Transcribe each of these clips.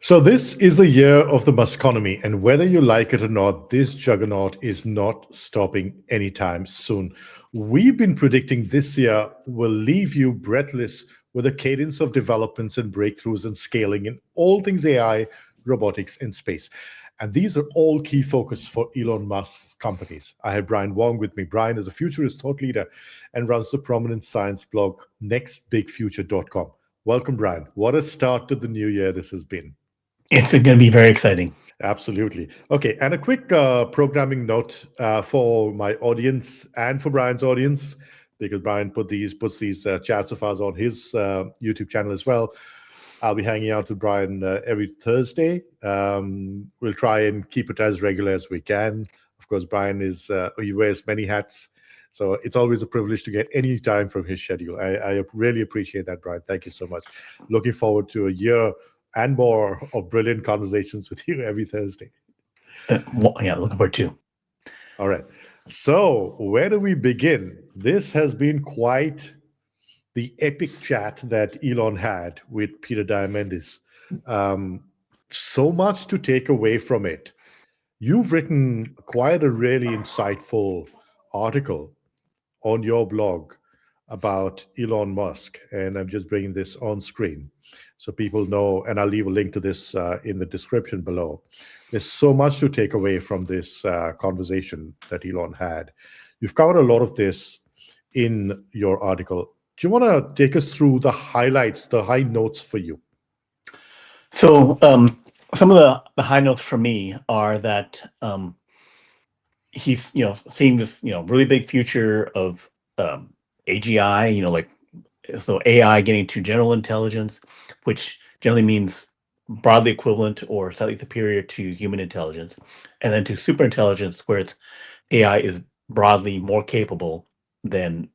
So this is the year of the Masconomy, and whether you like it or not, this juggernaut is not stopping anytime soon. We've been predicting this year will leave you breathless with a cadence of developments and breakthroughs and scaling in all things AI, robotics, and space. And these are all key focus for Elon Musk's companies. I have Brian Wong with me. Brian is a futurist thought leader and runs the prominent science blog nextbigfuture.com. Welcome, Brian. What a start to the new year this has been. It's going to be very exciting. Absolutely. Okay, and a quick programming note for my audience and for Brian's audience, because Brian puts these chats of ours on his YouTube channel as well. I'll be hanging out with Brian every Thursday. We'll try and keep it as regular as we can. Of course, Brian he wears many hats, so it's always a privilege to get any time from his schedule. I really appreciate that, Brian. Thank you so much. Looking forward to a year and more of brilliant conversations with you every Thursday. Yeah, looking forward to. All right. So where do we begin? This has been quite the epic chat that Elon had with Peter Diamandis. So much to take away from it. You've written quite a really insightful article on your blog about Elon Musk, and I'm just bringing this on screen so people know, and I'll leave a link to this in the description below. There's so much to take away from this conversation that Elon had. You've covered a lot of this in your article. Do you want to take us through the highlights, the high notes for you? So some of the high notes for me are that he's seeing this really big future of AGI, so AI getting to general intelligence, which generally means broadly equivalent or slightly superior to human intelligence, and then to superintelligence, where it's AI is broadly more capable than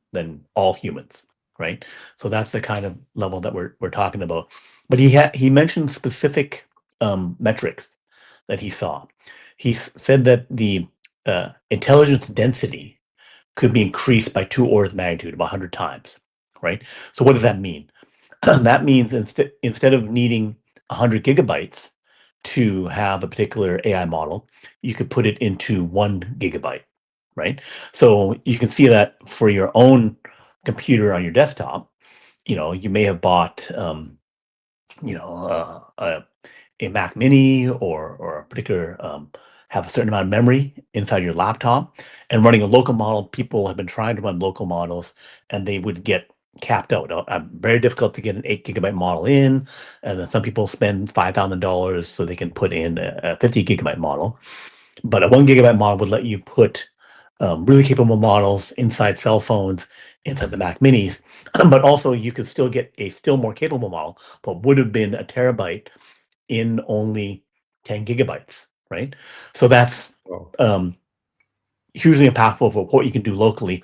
all humans, right? So that's the kind of level that we're talking about. But he mentioned specific metrics that he saw. He said that the intelligence density could be increased by 2 orders of magnitude, about 100 times, right? So what does that mean? That means instead of needing 100 gigabytes to have a particular AI model, you could put it into 1 gigabyte, right? So you can see that for your own computer on your desktop, you may have bought, a Mac Mini or a particular have a certain amount of memory inside your laptop, and running a local model. People have been trying to run local models, and they would get capped out. Very difficult to get an 8 gigabyte model in, and then some people spend $5,000 so they can put in a 50 gigabyte model. But a 1 gigabyte model would let you put really capable models inside cell phones, inside the Mac Minis, but also you could still get a still more capable model, but would have been a terabyte in only 10 gigabytes, right? So that's hugely impactful for what you can do locally.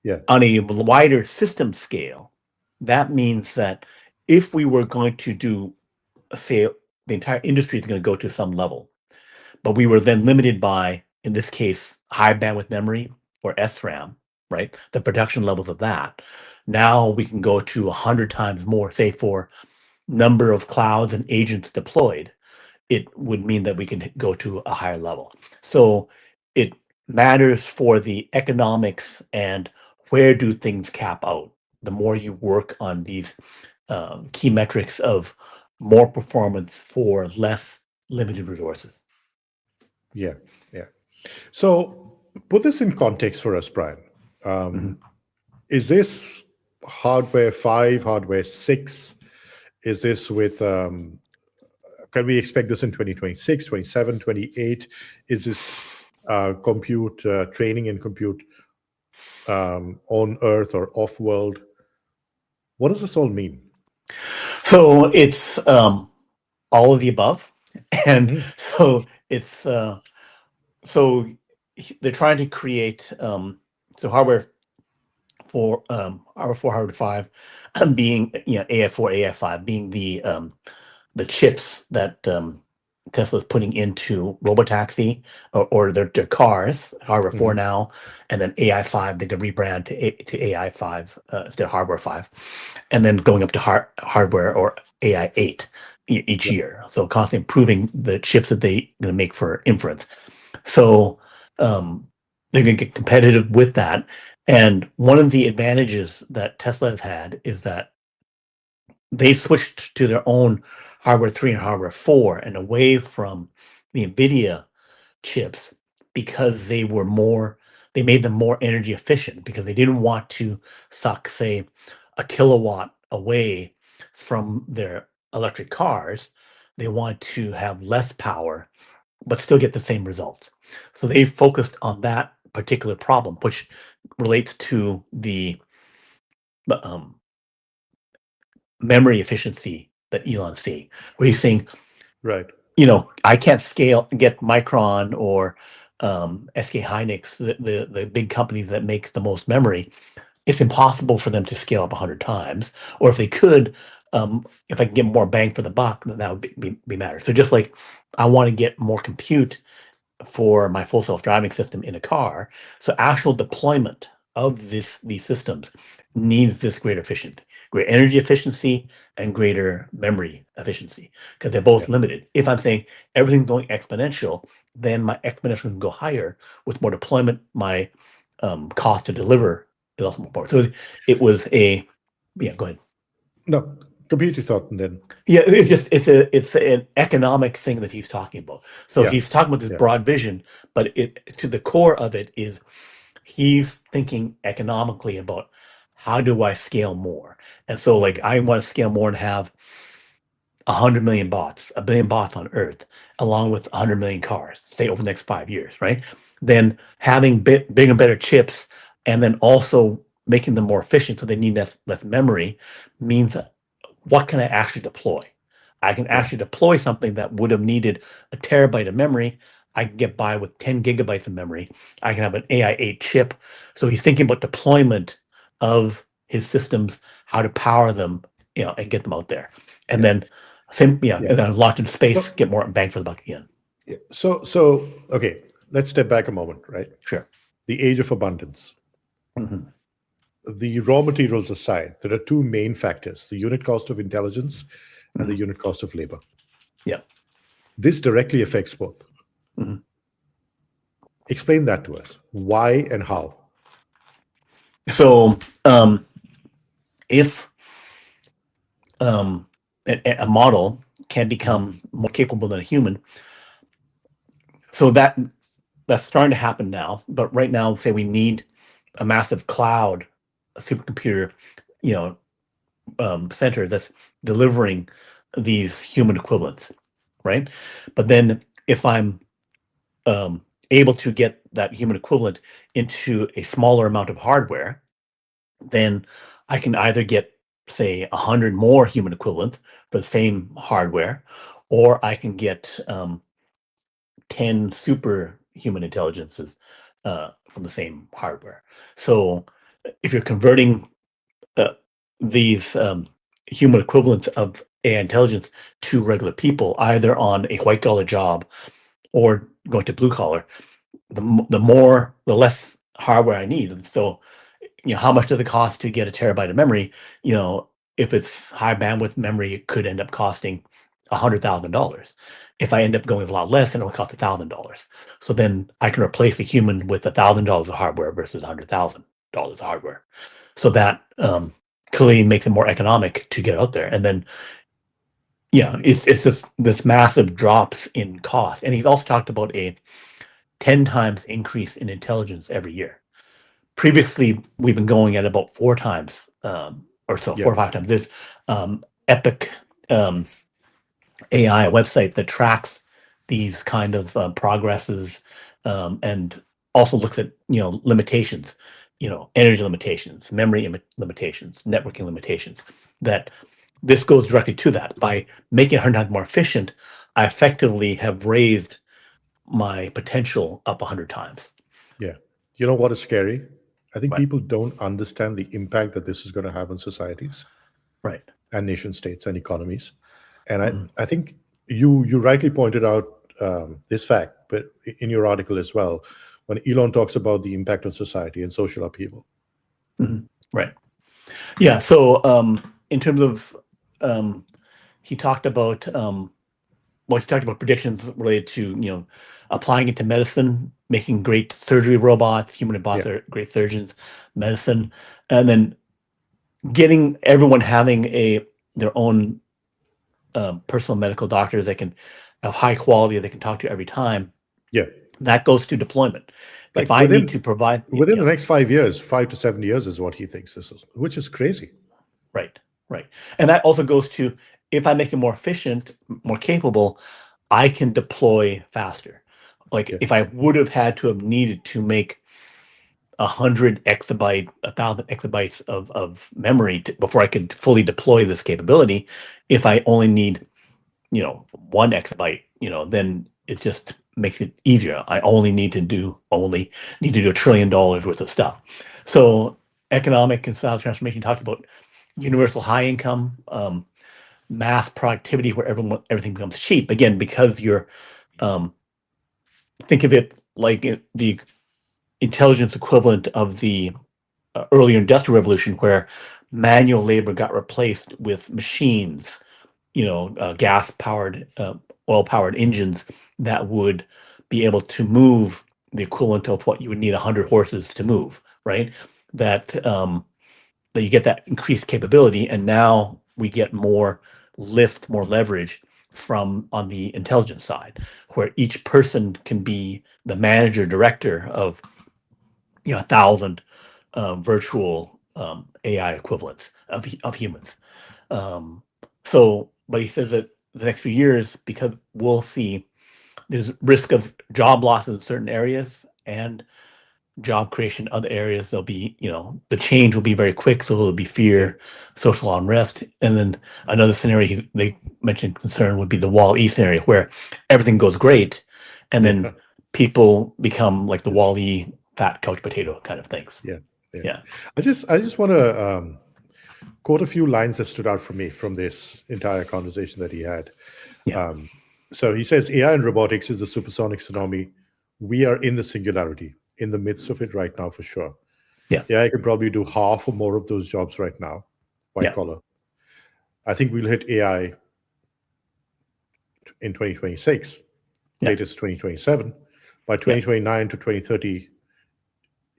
Yeah. On a wider system scale, that means that if we were going to do, say, the entire industry is going to go to some level, but we were then limited by, in this case, high bandwidth memory or SRAM, right? The production levels of that. Now we can go to 100 times more, say, for number of clouds and agents deployed. It would mean that we can go to a higher level. So it matters for the economics and where do things cap out. The more you work on these key metrics of more performance for less limited resources. Yeah. So put this in context for us, Brian. Is this hardware 5, hardware 6? Is this with, can we expect this in 2026, 27, 28? Is this compute training and compute on Earth or off-world? What does this all mean? So it's all of the above. And so it's, so they're trying to create, so hardware 4, hardware 4, hardware 5, being AI4, AI5 being the chips that Tesla's putting into Robotaxi or their cars, hardware 4 now, and then AI5 they can rebrand to AI5 instead of hardware 5, and then going up to hardware or AI8, each year. So constantly improving the chips that they're going to make for inference. So they're going to get competitive with that. And one of the advantages that Tesla has had is that they switched to their own hardware 3 and hardware 4 and away from the NVIDIA chips because they made them more energy efficient because they didn't want to suck, say, a kilowatt away from their electric cars. They want to have less power, but still get the same results. So they focused on that particular problem, which relates to the um, memory efficiency that Elon's seeing, where he's saying, Right. I can't get Micron or SK Hynix, the big companies that make the most memory. It's impossible for them to scale up 100 times. Or if they could, if I can get more bang for the buck, then that would be matter. So just like I want to get more compute for my full self-driving system in a car, so actual deployment of these systems needs this greater energy efficiency and greater memory efficiency, because they're both limited. If I'm saying everything's going exponential, then my exponential can go higher. With more deployment, my cost to deliver is also more. So it was go ahead. No, complete your thought and then. Yeah, it's an economic thing that he's talking about. So he's talking about this broad vision, but to the core of it is he's thinking economically about how do I scale more. And so like I want to scale more and have 100 million bots, a billion bots on Earth, along with 100 million cars, say over the next 5 years, right? Then having bigger and better chips, and then also making them more efficient so they need less memory means that what can I actually deploy? I can actually deploy something that would have needed a terabyte of memory. I can get by with 10 gigabytes of memory. I can have an AI 8 chip. So he's thinking about deployment of his systems, how to power them, and get them out there. And then and then launch into space, get more bang for the buck again. Yeah. So okay, let's step back a moment, right? Sure. The age of abundance. Mm-hmm. The raw materials aside, there are two main factors: the unit cost of intelligence and the unit cost of labor. Yeah. This directly affects both. Mm-hmm. Explain that to us. Why and how? So if a model can become more capable than a human, so that's starting to happen now. But right now, say we need a massive cloud, a supercomputer, center that's delivering these human equivalents, right? But then if I'm able to get that human equivalent into a smaller amount of hardware, then I can either get, say, 100 more human equivalents for the same hardware, or I can get 10 superhuman intelligences from the same hardware. So if you're converting these human equivalents of AI intelligence to regular people, either on a white collar job or going to blue collar, the less hardware I need. And so, how much does it cost to get a terabyte of memory? If it's high bandwidth memory, it could end up costing $100,000. If I end up going with a lot less, then it'll cost $1,000. So then I can replace a human with $1,000 of hardware versus $100,000 of hardware. So that clearly makes it more economic to get out there. And then, it's just this massive drops in cost. And he's also talked about a 10 times increase in intelligence every year. Previously, we've been going at about 4 times or so, 4 or 5 times. There's Epic AI website that tracks these kind of progresses and also looks at limitations, energy limitations, memory limitations, networking limitations. That this goes directly to that. By making it 100 times more efficient, I effectively have raised my potential up 100 times. Yeah. You know what is scary? I think people don't understand the impact that this is going to have on societies, right, and nation states and economies. And I think you rightly pointed out this fact, but in your article as well, when Elon talks about the impact on society and social upheaval. Right. Yeah. So in terms of he talked about predictions related to applying it to medicine, making great surgery robots, human robots Yeah. are great surgeons, medicine, and then getting everyone having their own personal medical doctors that can have high quality they can talk to every time. Yeah. That goes to deployment. If Like I need to provide within the next 5 years, 5 to 7 years is what he thinks this is, which is crazy. Right. And that also goes to, if I make it more efficient, more capable, I can deploy faster. Like Yeah. if I would have had to have needed to make 100 exabyte, 1,000 exabytes of memory before I could fully deploy this capability, if I only need 1 exabyte, then it just makes it easier. I only need to do $1 trillion worth of stuff. So economic and societal transformation talks about universal high income, mass productivity, where everything becomes cheap. Again, because you're think of it like the intelligence equivalent of the earlier industrial revolution, where manual labor got replaced with machines, gas powered, oil powered engines that would be able to move the equivalent of what you would need 100 horses to move, right? That you get that increased capability, and now we get more lift, more leverage from on the intelligence side, where each person can be the manager, director of 1,000 virtual AI equivalents of humans. But he says that the next few years, because we'll see there's risk of job losses in certain areas and job creation in other areas, there'll be, the change will be very quick. So there'll be fear, social unrest. And then another scenario they mentioned concern would be the Wall-E scenario, where everything goes great and then people become like the Wall-E fat couch potato kind of things. Yeah. I just want to quote a few lines that stood out for me from this entire conversation that he had. So he says, AI and robotics is a supersonic tsunami. We are in the singularity, in the midst of it right now, for sure. AI could probably do half or more of those jobs right now, white collar. I think we'll hit AI in 2026, latest 2027. By 2029 to 2030,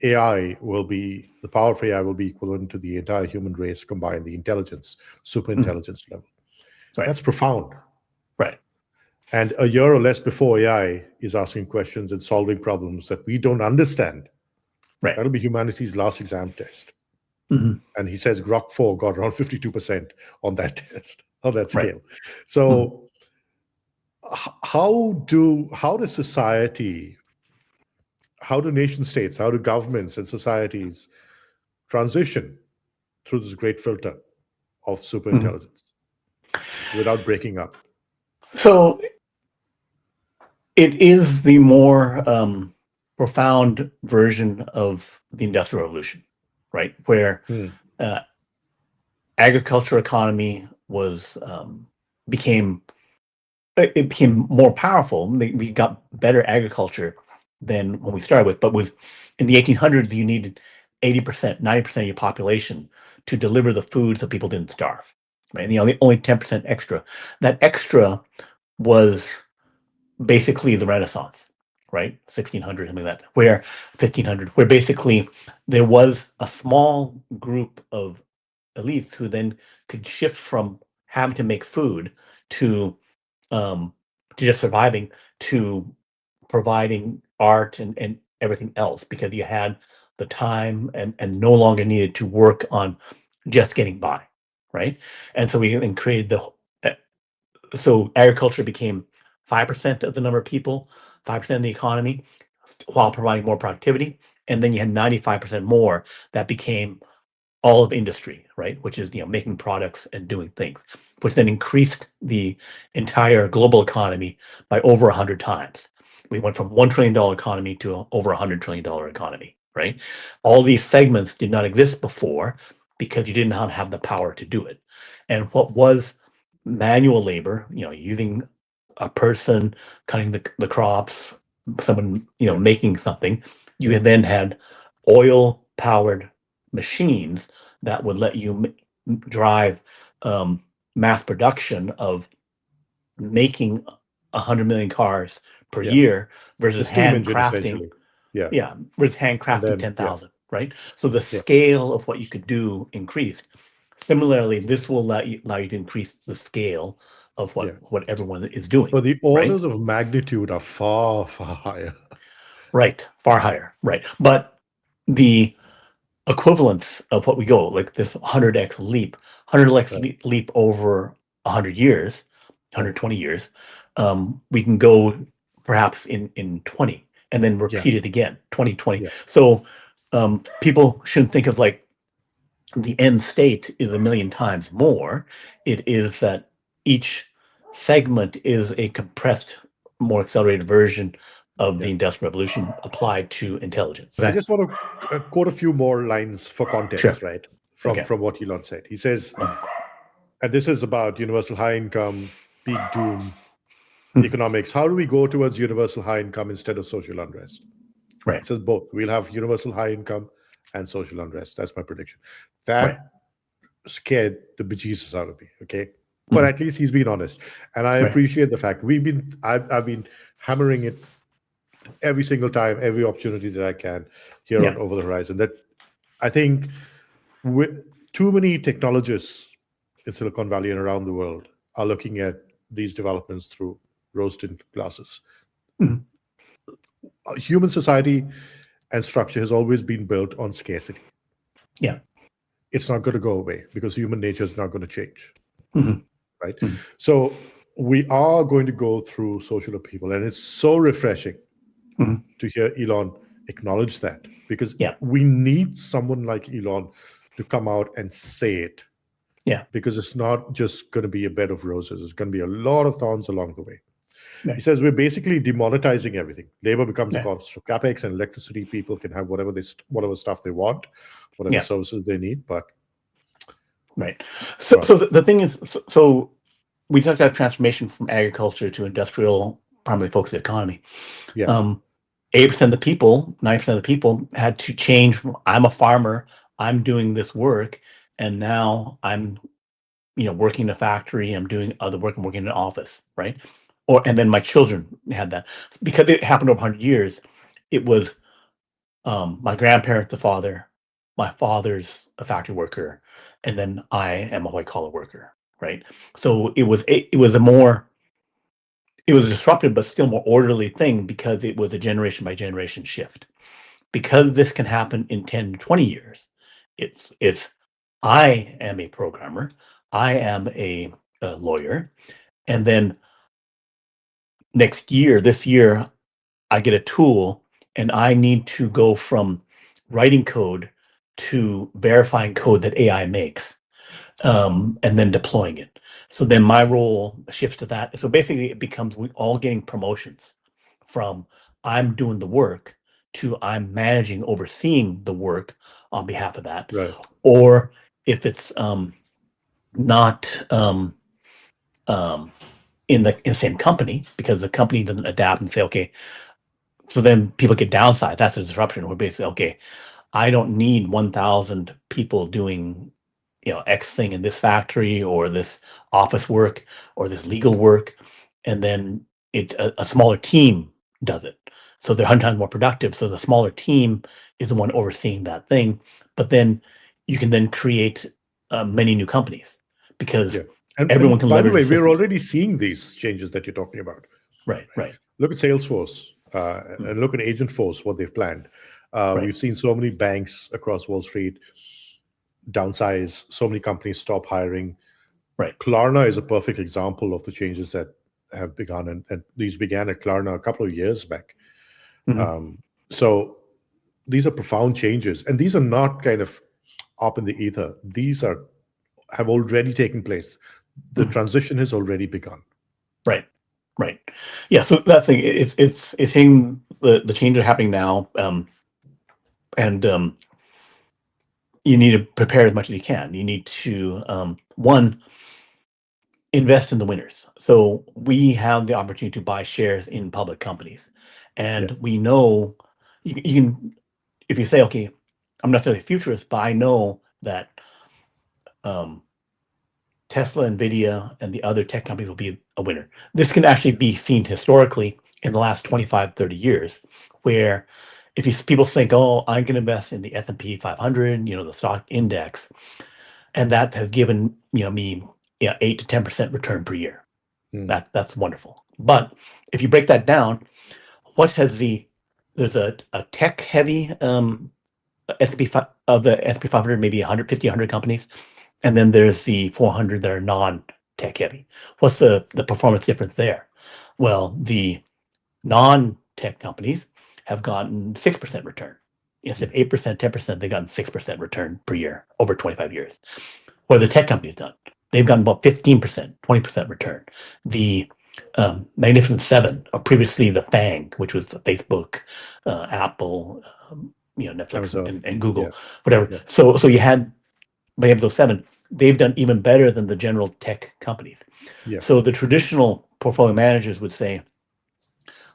the power of AI will be equivalent to the entire human race combined, the intelligence, superintelligence level. That's profound. Right. And a year or less before AI is asking questions and solving problems that we don't understand. That'll be humanity's last exam test. And he says Grok 4 got around 52% on that test, on that scale. So how do society, how do nation states, how do governments and societies transition through this great filter of superintelligence without breaking up? So it is the more profound version of the Industrial Revolution, right? Where agriculture economy became more powerful. We got better agriculture than when we started with, but in the 1800s, you needed 80%, 90% of your population to deliver the food so people didn't starve, right? And only 10% extra. That extra was basically the Renaissance, right? 1600, something like that, where 1500, where basically there was a small group of elites who then could shift from having to make food to just surviving, to providing art and everything else, because you had the time and no longer needed to work on just getting by, right? And so we then created so agriculture became 5% of the number of people, 5% of the economy, while providing more productivity. And then you had 95% more that became all of industry, right? Which is, making products and doing things, which then increased the entire global economy by over 100 times. We went from $1 trillion economy to over $100 trillion economy, right? All these segments did not exist before because you did not have the power to do it. And what was manual labor, using a person cutting the crops, someone, making something, you then had oil powered machines that would let you drive mass production of making 100 million cars per Yeah. year The versus steam engine, handcrafting. essentially. Yeah. Yeah, versus And handcrafting then, 10,000, right? So the yeah. scale of what you could do increased. Similarly, this will allow you to increase the scale of Yeah. what everyone is doing, But the right? orders of magnitude are far, far higher. Right, far higher, right? But the equivalence of what we go, like this 100x leap, 100x Right. leap over 100 years, Right. 120 years, we can go perhaps in 20 and then Yeah. repeat it again, 2020. Yeah. So people shouldn't think of like the end state is a million times more. It is that each segment is a compressed, more accelerated version of the Yeah. Industrial Revolution applied to intelligence. I just want to quote a few more lines for Sure. context, right? Okay. From what Elon said. He says, and this is about universal high income, peak doom, economics. How do we go towards universal high income instead of social unrest? Right. So both. We'll have universal high income and social unrest. That's my prediction. Right. That scared the bejesus out of me. Okay. But at least he's been honest. And I Right. appreciate the fact I've been hammering it every single time, every opportunity that I can here on Over the Horizon. That I think with too many technologists in Silicon Valley and around the world are looking at these developments through rose-tinted glasses. Human society and structure has always been built on scarcity. Yeah. It's not going to go away because human nature is not going to change. Right? Mhm. So we are going to go through social upheaval, and it's so refreshing to hear Elon acknowledge that, because we need someone like Elon to come out and say it. Yeah. Because it's not just going to be a bed of roses. It's going to be a lot of thorns along the way. Right. He says we're basically demonetizing everything. Labor becomes a Yeah. cost of capex, and electricity. People can have whatever stuff they want, whatever services they need. But right. So the thing is, so we talked about transformation from agriculture to industrial, primarily focused economy. Yeah. 80% of the people, 90% of the people had to change from I'm a farmer, I'm doing this work, and now I'm working in a factory, I'm doing other work, I'm working in an office, right? And then my children had that. Because it happened over 100 years, it was my grandparents, the father, my father's a factory worker, and then I am a white collar worker, right? So it was a disruptive but still more orderly thing because it was a generation by generation shift. Because this can happen in 10 to 20 years, it's I am a programmer, I am a lawyer, and then this year, I get a tool and I need to go from writing code to verifying code that AI makes, and then deploying it. So then my role shifts to that. So basically, it becomes we all getting promotions from I'm doing the work to I'm managing, overseeing the work on behalf of that. Right. Or if it's not in the same company because the company doesn't adapt and say, okay, so then people get downside. That's a disruption. We're basically, okay, I don't need 1,000 people doing, X thing in this factory or this office work or this legal work. And then a smaller team does it. So they're 100 times more productive. So the smaller team is the one overseeing that thing. But then you can then create many new companies because everyone can by the leverage way, the we're systems. already seeing these changes that you're talking about. Right. Look at Salesforce and look at Agentforce, what they've planned. We've seen so many banks across Wall Street downsize, so many companies stop hiring. Right. Klarna is a perfect example of the changes that have begun, and these began at Klarna a couple of years back. So these are profound changes, and these are not kind of up in the ether. These have already taken place. The transition has already begun. Right. Yeah. So that thing it's hitting the changes are happening now, and you need to prepare as much as you can. You need to one invest in the winners. So we have the opportunity to buy shares in public companies, and we know you can if you say, okay, I'm not necessarily a futurist, but I know that Tesla, Nvidia, and the other tech companies will be a winner. This can actually be seen historically in the last 25, 30 years, where if people think, oh, I'm going to invest in the S&P 500, the stock index, and that has given me 8 to 10% return per year. That's wonderful. But if you break that down, there's a tech heavy S&P of the S&P 500, maybe 150, 100 companies, and then there's the 400 that are non-tech heavy. What's the performance difference there? Well, the non-tech companies have gotten 6% return. Instead of 8%, 10%, they've gotten 6% return per year over 25 years. What have the tech companies done? They've gotten about 15%, 20% return. The Magnificent Seven, or previously the FANG, which was Facebook, Apple, Netflix, and Google, whatever. Yeah. So you had, by those seven, they've done even better than the general tech companies. Yeah. So the traditional portfolio managers would say,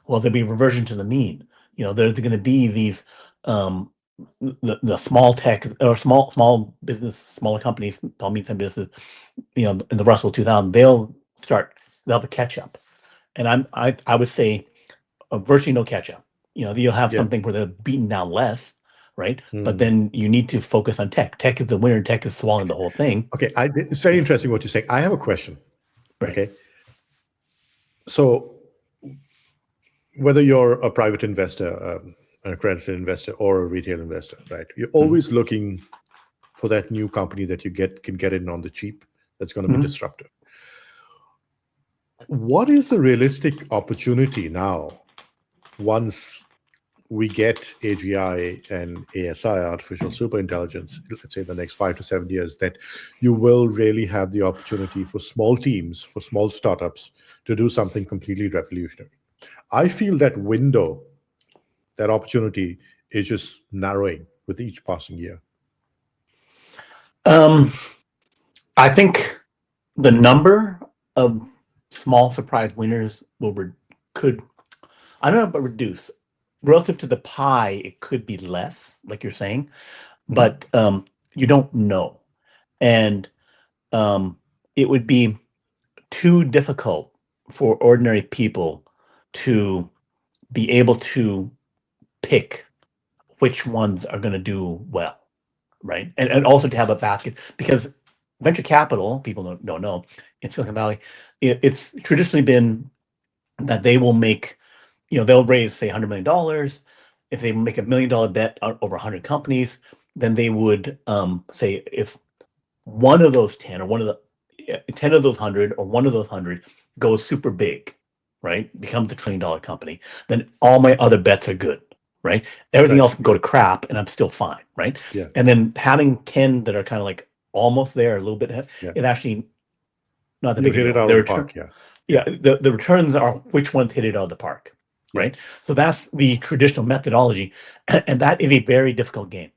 well, there'll be reversion to the mean. There's going to be these the small tech or small business, smaller companies, small medium businesses, in the Russell 2000, they'll have a catch up, and I would say virtually no catch up. You'll have something where they're beaten down less, right? But then you need to focus on tech. Tech is the winner. Tech is swallowing the whole thing. Okay, it's very interesting what you're saying. I have a question. Right. Okay, so whether you're a private investor, an accredited investor, or a retail investor, right? You're always looking for that new company that you can get in on the cheap. That's going to be disruptive. What is the realistic opportunity now, once we get AGI and ASI, artificial superintelligence, let's say the next 5 to 7 years, that you will really have the opportunity for small teams, for small startups, to do something completely revolutionary? I feel that window, that opportunity, is just narrowing with each passing year. I think the number of small surprise winners could, I don't know, but reduce. Relative to the pie, it could be less, like you're saying, but you don't know. And it would be too difficult for ordinary people to be able to pick which ones are going to do well, right? And also to have a basket, because venture capital, people don't know, in Silicon Valley, it's traditionally been that they will make, they'll raise, say, $100 million. If they make $1 million bet over 100 companies, then they would say, if one of those 10 or 10 of those 100 or one of those 100 goes super big, right, becomes a $1 trillion company, then all my other bets are good, right? Everything else can go to crap and I'm still fine, right? Yeah. And then having 10 that are kind of like almost there, a little bit, it actually not the big deal. The park, the returns are which ones hit it out of the park, right? So that's the traditional methodology, and that is a very difficult game,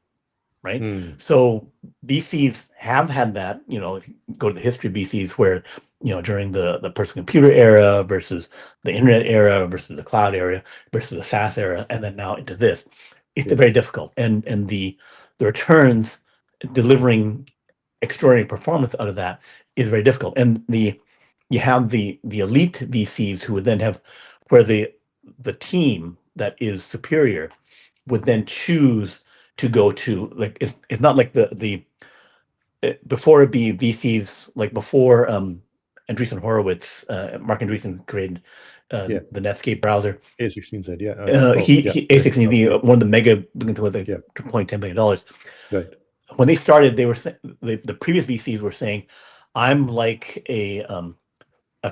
right? So VCs have had that, if you go to the history of VCs, where during the personal computer era versus the internet era versus the cloud era versus the SaaS era, and then now into this, it's very difficult, and the returns delivering extraordinary performance out of that is very difficult. And you have the elite VCs who would then have, where the team that is superior would then choose to go to, like, it's not like before, it'd be VCs, like before Andreessen Horowitz, Mark Andreessen created the Netscape browser. A16 said, A16, one of the mega, with a $2.10 billion. Right. When they started, they were the previous VCs were saying, I'm like a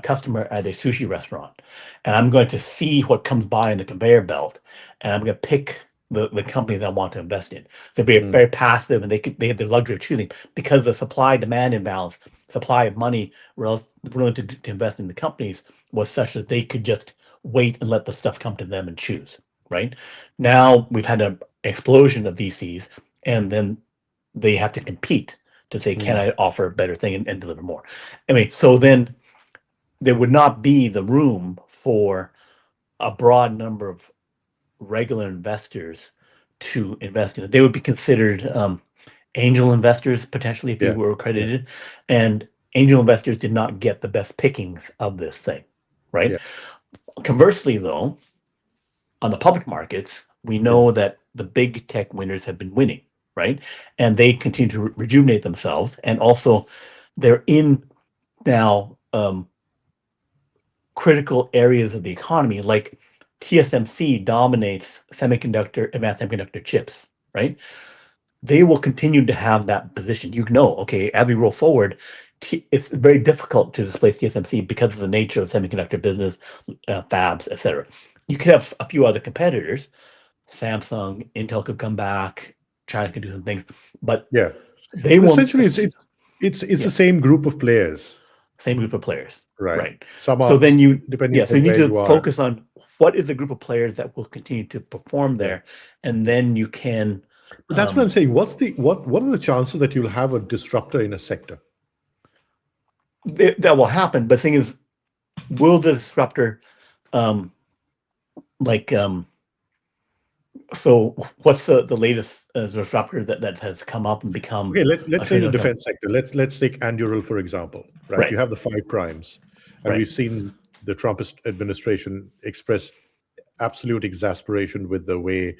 customer at a sushi restaurant, and I'm going to see what comes by in the conveyor belt, and I'm going to pick the company that I want to invest in. So they're very passive, and they had the luxury of choosing, because the supply-demand imbalance, supply of money relative to invest in the companies, was such that they could just wait and let the stuff come to them and choose, right? Now we've had an explosion of VCs, and then they have to compete to say, can I offer a better thing and deliver more? Anyway, so then there would not be the room for a broad number of regular investors to invest in it. They would be considered angel investors, potentially, if you were accredited. And angel investors did not get the best pickings of this thing, right? Yeah. Conversely, though, on the public markets, we know that the big tech winners have been winning, right? And they continue to rejuvenate themselves. And also, they're in now critical areas of the economy, like TSMC dominates advanced semiconductor chips, right? They will continue to have that position. Okay, as we roll forward, it's very difficult to displace TSMC because of the nature of the semiconductor business, fabs, etc. You could have a few other competitors. Samsung, Intel could come back, China could do some things, but Yeah. they But won't. essentially, it's the same group of players, Same group of players, right? right? Some So are then depending so you on need where to you are. focus on what is the group of players that will continue to perform there, and then you can. But that's what I'm saying. What are the chances that you'll have a disruptor in a sector? That will happen, but the thing is, will the disruptor, so what's the latest disruptor that has come up and become? Okay, let's say the trillion defense sector. Let's take Anduril for example, right? Right. You have the 5 primes, and Right. we've seen the Trump administration express absolute exasperation with the way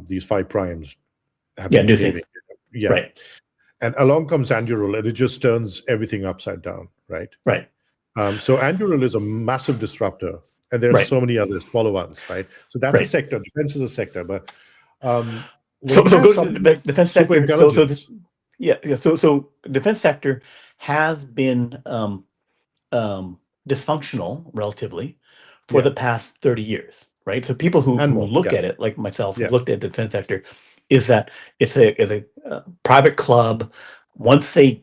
these 5 primes have been do behaving. things. Yeah. Right. And along comes Anduril, and it just turns everything upside down, right? Right. So Anduril is a massive disruptor, and there are Right. so many other smaller ones, right? So that's a Right. sector. Defense is a sector, but So go to the defense sector. So defense sector has been dysfunctional relatively for the past 30 years, right? So people who look at it, like myself, who looked at the defense sector, is that it's a private club. Once they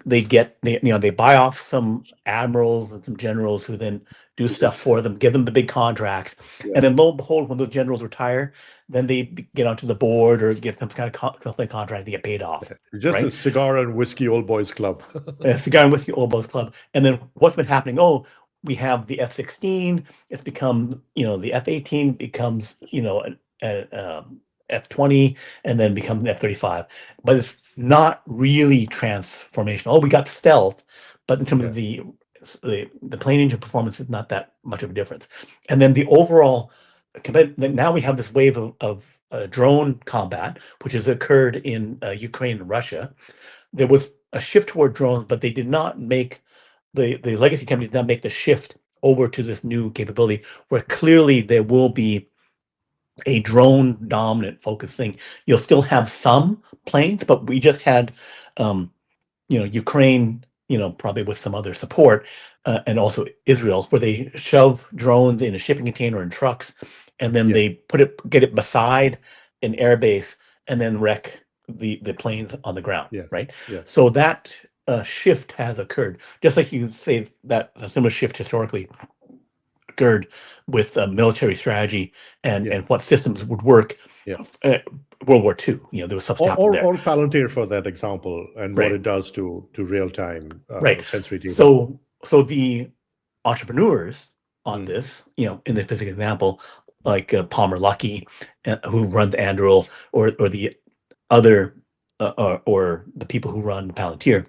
buy off some admirals and some generals who then do stuff for them, give them the big contracts, and then lo and behold, when those generals retire, then they get onto the board or get some kind of consulting contract to get paid off. It's just a cigar and whiskey old boys club. A cigar and whiskey old boys club. And then what's been happening? Oh, we have the F-16. It's become, the F-18 becomes, an F-20, and then becomes an F-35. But it's not really transformational. Oh, we got stealth, but in terms of the plane engine performance is not that much of a difference. And then the overall, now we have this wave of drone combat, which has occurred in Ukraine and Russia. There was a shift toward drones, but they did not make the legacy companies did not make the shift over to this new capability, where clearly there will be a drone dominant focus thing. You'll still have some planes, but we just had Ukraine, probably with some other support, and also Israel, where they shove drones in a shipping container and trucks, and then they get it beside an airbase, and then wreck the planes on the ground, right? Yeah. So that shift has occurred, just like you say that a similar shift historically occurred with military strategy and what systems would work. World War II, there was stuff happening there. Or Palantir for that example, and what it does to real time sensory data. So the entrepreneurs on this, in this specific example, like Palmer Luckey, who runs Anduril, or the other, or the people who run Palantir,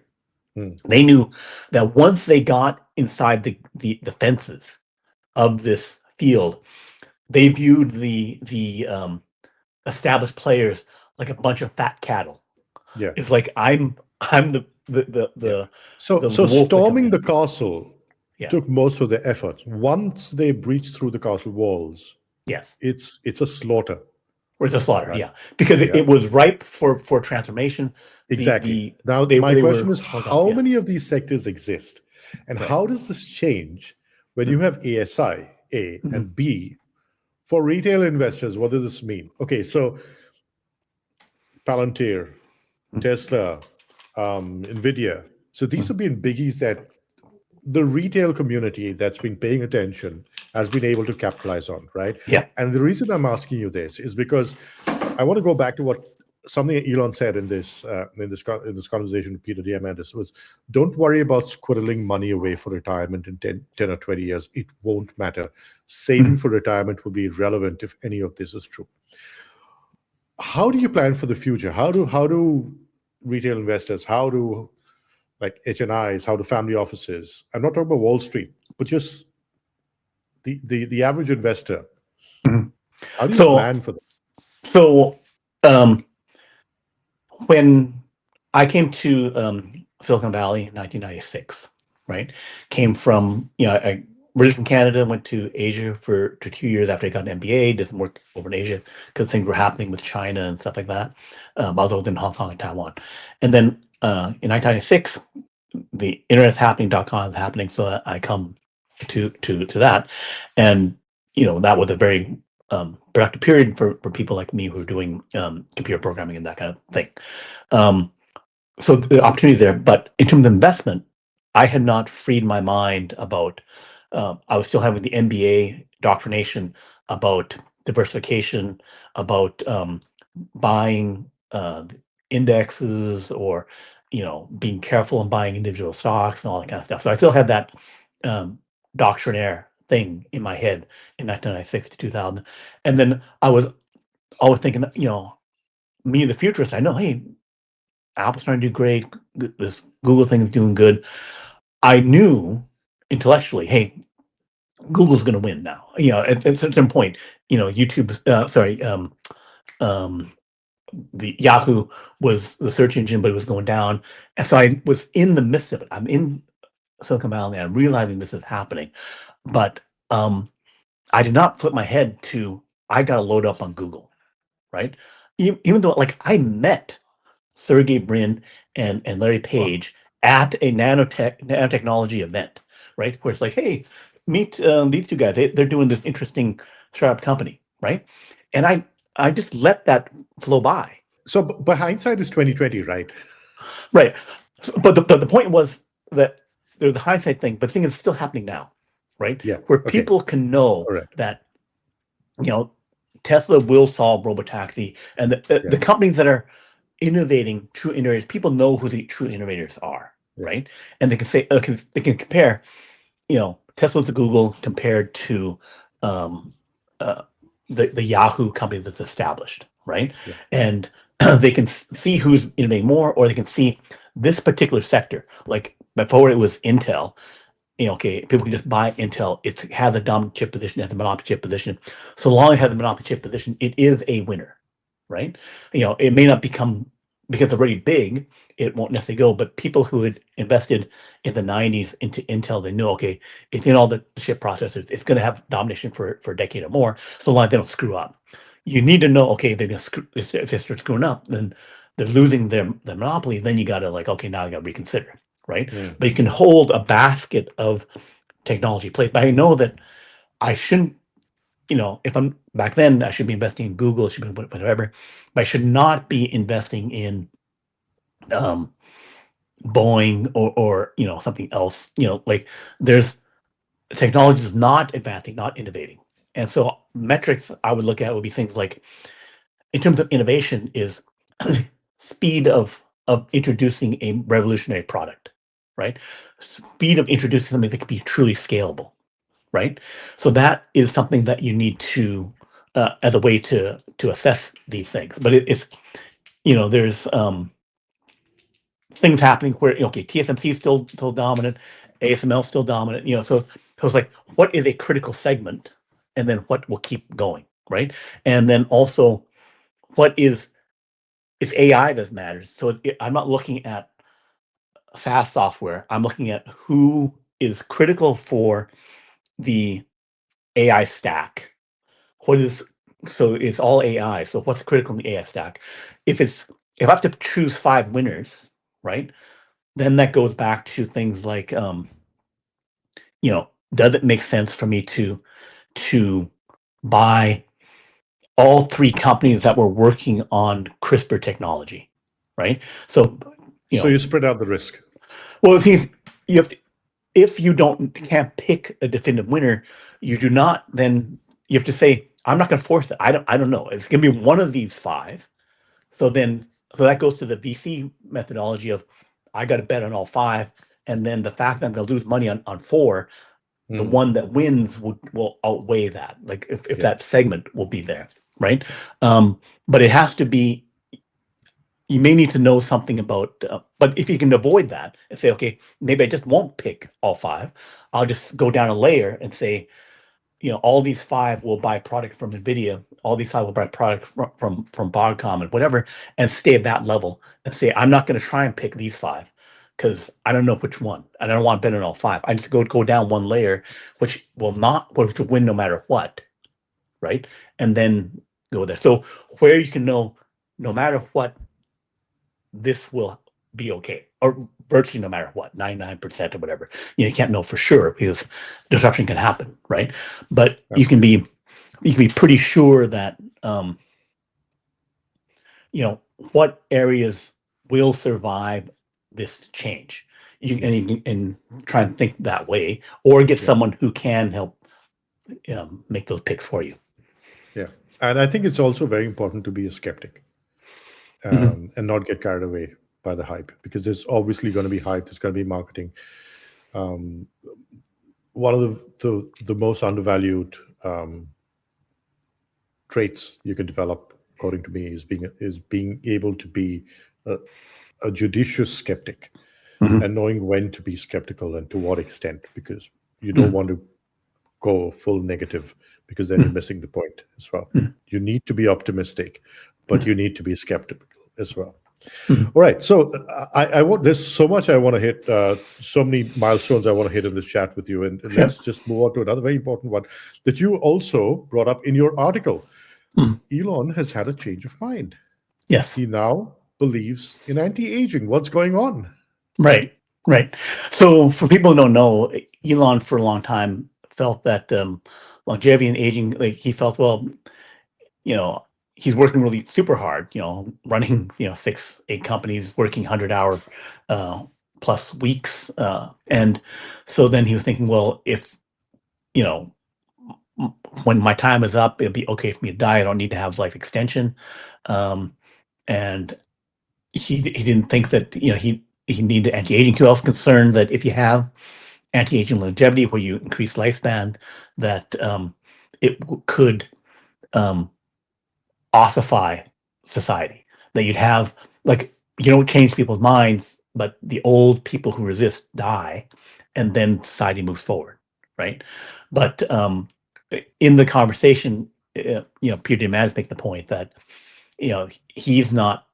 they knew that once they got inside the fences of this field, they viewed the established players like a bunch of fat cattle. Yeah, it's like I'm the so storming the castle took most of the effort. Once they breached through the castle walls, it's a slaughter. Or it's a slaughter, because it was ripe for transformation. Exactly. Now, my question is, how many of these sectors exist, and how does this change when you have ASI, A, and B? For retail investors, what does this mean? Okay, so Palantir, Tesla, NVIDIA. So these have been biggies that the retail community that's been paying attention has been able to capitalize on, right? Yeah. And the reason I'm asking you this is because I want to go back to something Elon said in this conversation with Peter Diamandis was, don't worry about squirreling money away for retirement in 10 or 20 years. It won't matter. Saving for retirement will be irrelevant if any of this is true. How do you plan for the future? How do retail investors, how do like HNIs, how do family offices? I'm not talking about Wall Street, but just the average investor. Mhm. How do you So, plan for this? so when I came to Silicon Valley in 1996, right? Came from, I originally from Canada, went to Asia for 2 years after I got an MBA, did some work over in Asia because things were happening with China and stuff like that. Also in Hong Kong and Taiwan. And then in 1996, the internet's happening, .com is happening, so I come to that. And, that was a very productive period for people like me who are doing computer programming and that kind of thing. So the opportunity there, but in terms of investment, I had not freed my mind about. I was still having the MBA doctrination about diversification, about buying indexes, or being careful in buying individual stocks and all that kind of stuff. So I still had that doctrinaire thing in my head in 1996 to 2000, and then I was always thinking, me, the futurist, I know, hey, Apple's trying to do great. This Google thing is doing good. I knew intellectually, hey, Google's going to win now. At a certain point, YouTube, the Yahoo was the search engine, but it was going down. And so I was in the midst of it. I'm in Silicon Valley. I'm realizing this is happening, but I did not flip my head to, I got to load up on Google, right? Even though, like, I met Sergey Brin and Larry Page at a nanotechnology event, right? Where it's like, hey, meet these two guys. They're doing this interesting startup company, right? And I just let that flow by. So, but hindsight is 2020, right? Right. But the point was that there's the hindsight thing, but the thing is still happening now, right? Yeah. Where Okay. people can know Correct. that, Tesla will solve Robotaxi, and the companies that are innovating, true innovators, people know who the true innovators are, right? And they can say, they can compare, Tesla to Google compared to the Yahoo company that's established, right? Yeah. And they can see who's innovating more, or they can see this particular sector. Like before, it was Intel. Okay, people can just buy Intel. It has a dominant chip position, it has a monopoly chip position. So long as it has a monopoly chip position, it is a winner, right? It may not become, because it's already big, it won't necessarily go. But people who had invested in the 90s into Intel, they know, okay, it's in all the chip processors. It's going to have domination for a decade or more, so long as they don't screw up. You need to know, okay, they're going to screw. If they start screwing up, then they're losing their monopoly. Then you got to, like, okay, now I got to reconsider, right? But you can hold a basket of technology plays. But I know that I shouldn't, if I'm back then, I should be investing in Google, I should be whatever, but I should not be investing in Boeing or something else. Like, there's technology is not advancing, not innovating. And so metrics I would look at would be things like, in terms of innovation, is speed of introducing a revolutionary product, right? Speed of introducing something that can be truly scalable, right? So that is something that you need to, as a way to assess these things. But it's, there's things happening where, okay, TSMC is still dominant, ASML still dominant. So it's like, what is a critical segment, and then what will keep going, right? And then also, what is, it's AI that matters. So I'm not looking at SaaS software. I'm looking at who is critical for the AI stack. So it's all AI. So what's critical in the AI stack? If I have to choose 5 winners, right? Then that goes back to things like, does it make sense for me to buy all 3 companies that were working on CRISPR technology, right? So, So you spread out the risk. well, the thing is, you have to, if you can't pick a definitive winner, you do not. Then you have to say, I'm not going to force it. I don't know. It's going to be one of these 5. So that goes to the VC methodology of, I got to bet on all 5, and then the fact that I'm going to lose money on 4, the one that wins will outweigh that. Like, if that segment will be there, right? But it has to be, you may need to know something about, but if you can avoid that and say, okay, maybe I just won't pick all 5. I'll just go down a layer and say, all these 5 will buy product from NVIDIA, all these 5 will buy product from Broadcom and whatever, and stay at that level and say, I'm not going to try and pick these 5 because I don't know which one. I don't want to bet on all 5. I just go down one layer, which will win no matter what, right? And then go there. So where you can know, no matter what, this will be okay, or virtually no matter what, 99% or whatever. You can't know for sure because disruption can happen, right? But you can be pretty sure that what areas will survive this change. You can try and think that way, or get someone who can help make those picks for you. Yeah, and I think it's also very important to be a skeptic and not get carried away by the hype, because there's obviously going to be hype. There's going to be marketing. One of the most undervalued traits you can develop, according to me, is being able to be a judicious skeptic and knowing when to be skeptical and to what extent, because you don't want to go full negative, because then you're missing the point as well. You need to be optimistic, but you need to be skeptical as well. All right, so I want, there's so much I want to hit, so many milestones I want to hit in this chat with you, and let's just move on to another very important one that you also brought up in your article. Elon has had a change of mind. Yes. He now believes in anti-aging. What's going on? Right. So for people who don't know, Elon for a long time felt that longevity and aging, like he felt, well, he's working really super hard, running, 6-8 companies, working 100-hour plus weeks. And so then he was thinking, well, if, when my time is up, it'll be okay for me to die. I don't need to have life extension. And he didn't think that, he needed anti-aging. He was also concerned that if you have anti-aging longevity, where you increase lifespan, that it could ossify society, that you'd have, like, you don't change people's minds, but the old people who resist die, and then society moves forward, right? But in the conversation, Peter Diamandis makes the point that he's not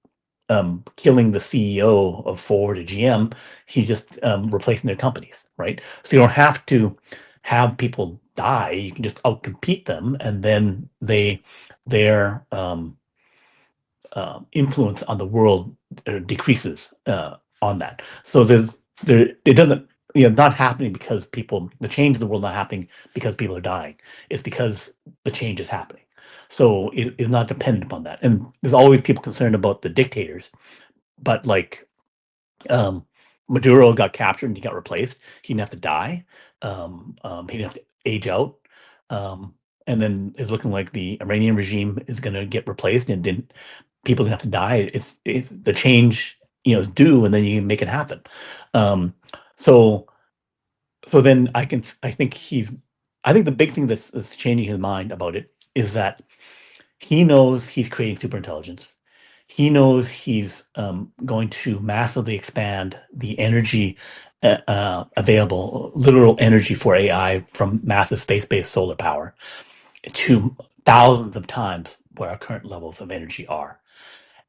killing the CEO of Ford or GM. He's just replacing their companies, right? So you don't have to have people die. You can just outcompete them, and then their influence on the world decreases on that. So it doesn't, not happening because the change in the world not happening because people are dying. It's because the change is happening. So it is not dependent upon that. And there's always people concerned about the dictators, but like Maduro got captured and he got replaced. He didn't have to die. He didn't have to age out. And then it's looking like the Iranian regime is going to get replaced, and people didn't have to die. It's the change, is due, and then you can make it happen. So then I think the big thing that's changing his mind about it is that he knows he's creating superintelligence. He knows he's going to massively expand the energy available, literal energy for AI, from massive space-based solar power to thousands of times where our current levels of energy are.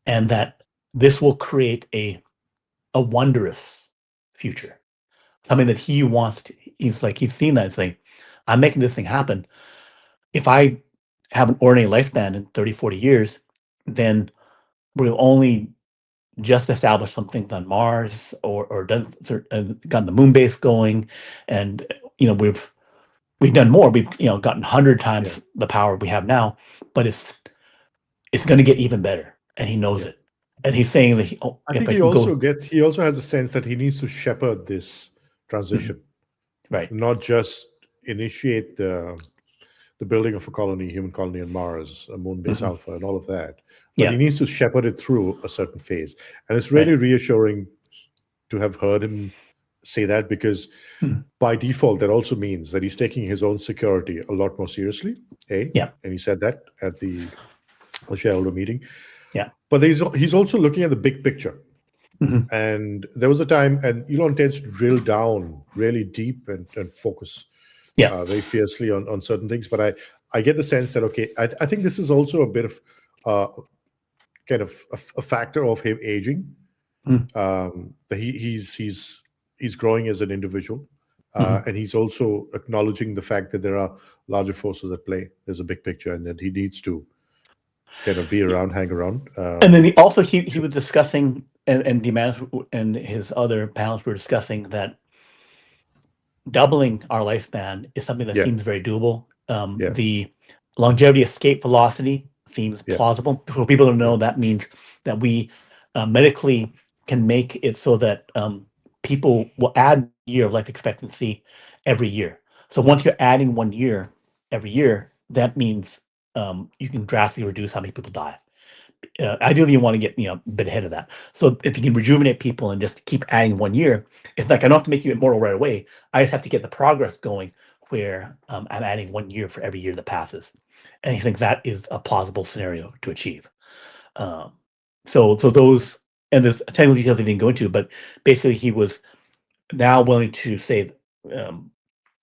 And that this will create a wondrous future, something that he wants to. He's seen that and saying, I'm making this thing happen. If I have an ordinary lifespan in 30, 40 years, then we'll only just established some things on Mars, or done gotten the moon base going, and we've done more. We've gotten 100 times the power we have now, but it's going to get even better, and he knows it. And he's saying that I think he also has a sense that he needs to shepherd this transition, right? Not just initiate the building of a human colony on Mars, a moon base alpha, and all of that. But he needs to shepherd it through a certain phase. And it's really reassuring to have heard him say that, because by default, that also means that he's taking his own security a lot more seriously. And he said that at the shareholder meeting. Yeah. But he's also looking at the big picture. Mhm. And there was a time, and Elon tends to drill down really deep and focus Yeah. very fiercely on certain things. But I get the sense that, okay, I think this is also a bit of kind of a factor of him aging. That he's growing as an individual, and he's also acknowledging the fact that there are larger forces at play. There's a big picture, and that he needs to kind of be around, hang around. And then he was discussing, and the and his other panels were discussing that doubling our lifespan is something that Yeah. seems very doable. Yeah. The longevity escape velocity seems Yeah. plausible. For people to know, that means that we medically can make it so that people will add a year of life expectancy every year. So once you're adding 1 year every year, that means you can drastically reduce how many people die. Ideally, you want to get a bit ahead of that. So if you can rejuvenate people and just keep adding 1 year, it's like I don't have to make you immortal right away. I just have to get the progress going where I'm adding 1 year for every year that passes. And I think that is a plausible scenario to achieve. So those, and there's technical details he didn't go into, but basically he was now willing to say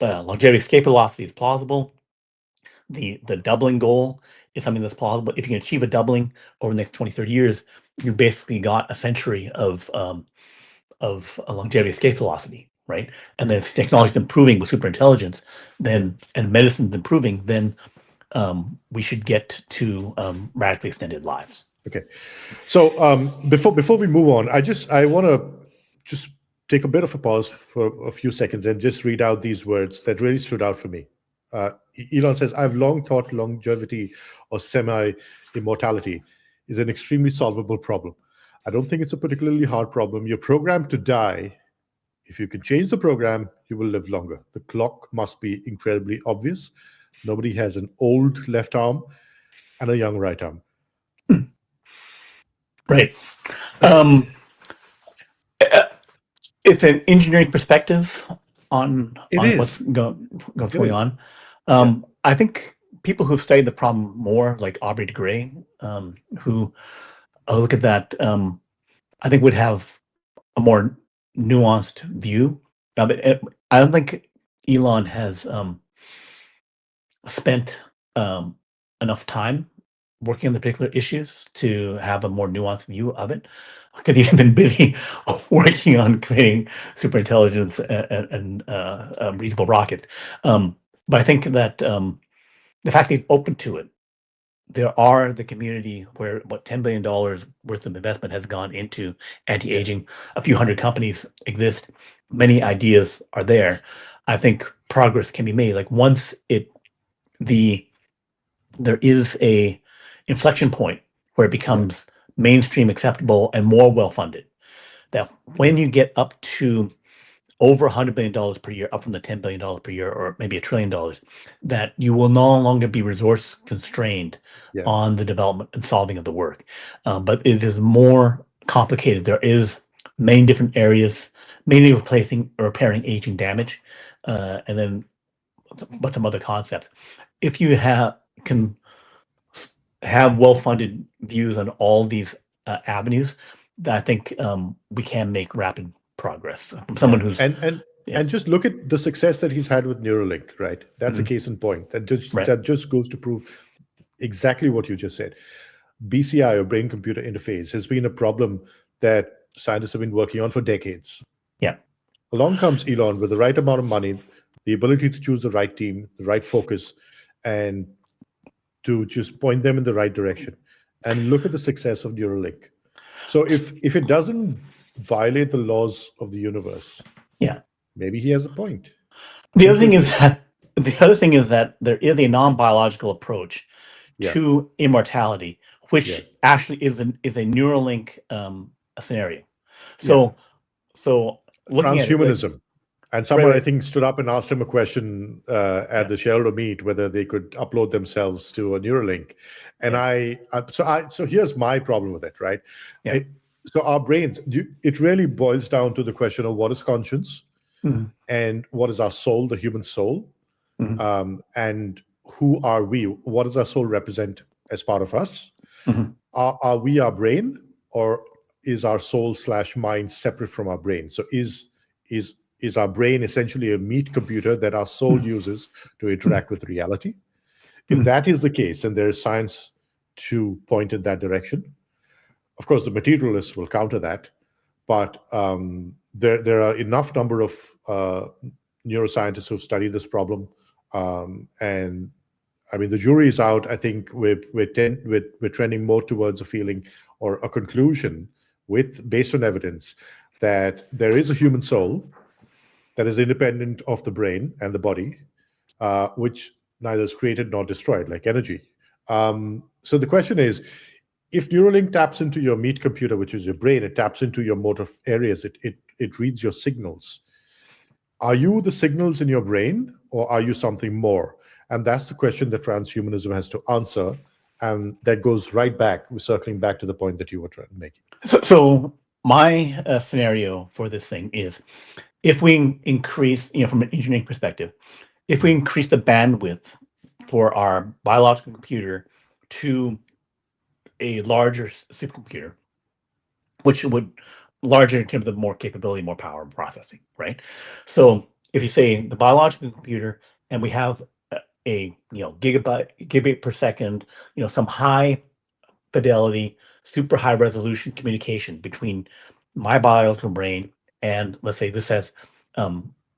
longevity escape velocity is plausible. The doubling goal is something that's plausible. If you can achieve a doubling over the next 20, 30 years, you basically got a century of a longevity escape velocity, right? And then if technology is improving with superintelligence, then and medicine's improving, then we should get to radically extended lives. Okay. So before we move on, I want to just take a bit of a pause for a few seconds and just read out these words that really stood out for me. Elon says, "I've long thought longevity or semi-immortality is an extremely solvable problem. I don't think it's a particularly hard problem. You're programmed to die. If you can change the program, you will live longer. The clock must be incredibly obvious. Nobody has an old left arm and a young right arm." Right. It's an engineering perspective on what's going on. I think people who've studied the problem more, like Aubrey de Grey, who look at that, I think would have a more nuanced view. I don't think Elon has spent enough time working on the particular issues to have a more nuanced view of it, because he's been busy working on creating superintelligence and reasonable rockets. But I think that the fact that he's open to it, there are the community where what $10 billion worth of investment has gone into anti-aging. A few hundred companies exist. Many ideas are there. I think progress can be made. Like once there is a inflection point where it becomes mainstream acceptable and more well-funded. That when you get up to over $100 billion per year, up from the $10 billion per year, or maybe $1 trillion, that you will no longer be resource constrained on the development and solving of the work. But it is more complicated. There is many different areas, mainly replacing or repairing aging damage, and then but some other concepts. If you can have well-funded views on all these avenues, I think we can make rapid progress from someone who's and just look at the success that he's had with Neuralink, right? That's a case in point. That just goes to prove exactly what you just said. BCI, or brain-computer interface, has been a problem that scientists have been working on for decades. Yeah. Along comes Elon with the right amount of money, the ability to choose the right team, the right focus, and to just point them in the right direction. And look at the success of Neuralink. So if it doesn't violate the laws of the universe, maybe he has a point. The other thing is that there is a non-biological approach to immortality, which actually is a Neuralink scenario. So looking at transhumanism. And someone, I think, stood up and asked him a question at the shareholder meet whether they could upload themselves to a Neuralink. And so here's my problem with it, right? So our brains, it really boils down to the question of what is conscience and what is our soul, the human soul, and who are we? What does our soul represent as part of us? are we our brain, or is our soul / mind separate from our brain? So is our brain essentially a meat computer that our soul uses to interact with reality? If that is the case, and there is science to point in that direction, of course, the materialists will counter that. But there are enough number of neuroscientists who've studied this problem, and I mean, the jury is out. I think we're trending more towards a feeling or a conclusion based on evidence that there is a human soul that is independent of the brain and the body, which neither is created nor destroyed, like energy. So the question is, if Neuralink taps into your meat computer, which is your brain, it taps into your motor areas, it reads your signals. Are you the signals in your brain, or are you something more? And that's the question that transhumanism has to answer. And that goes right back, circling back to the point that you were trying to make. So my scenario for this thing is, if we increase, from an engineering perspective, if we increase the bandwidth for our biological computer to a larger supercomputer, which would larger in terms of more capability, more power processing, right? So if you say the biological computer, and we have a gigabit per second, some high fidelity, super high resolution communication between my biological brain and, let's say this has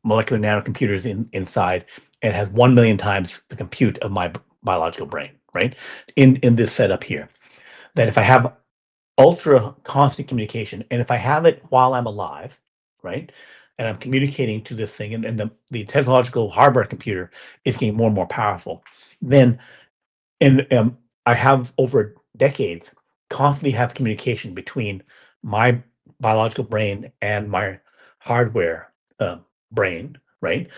molecular nanocomputers inside, and has 1 million times the compute of my biological brain, right? In this setup here, that if I have ultra constant communication, and if I have it while I'm alive, right, and I'm communicating to this thing, and the technological hardware computer is getting more and more powerful, then I have over decades constantly have communication between my biological brain and my hardware brain, right?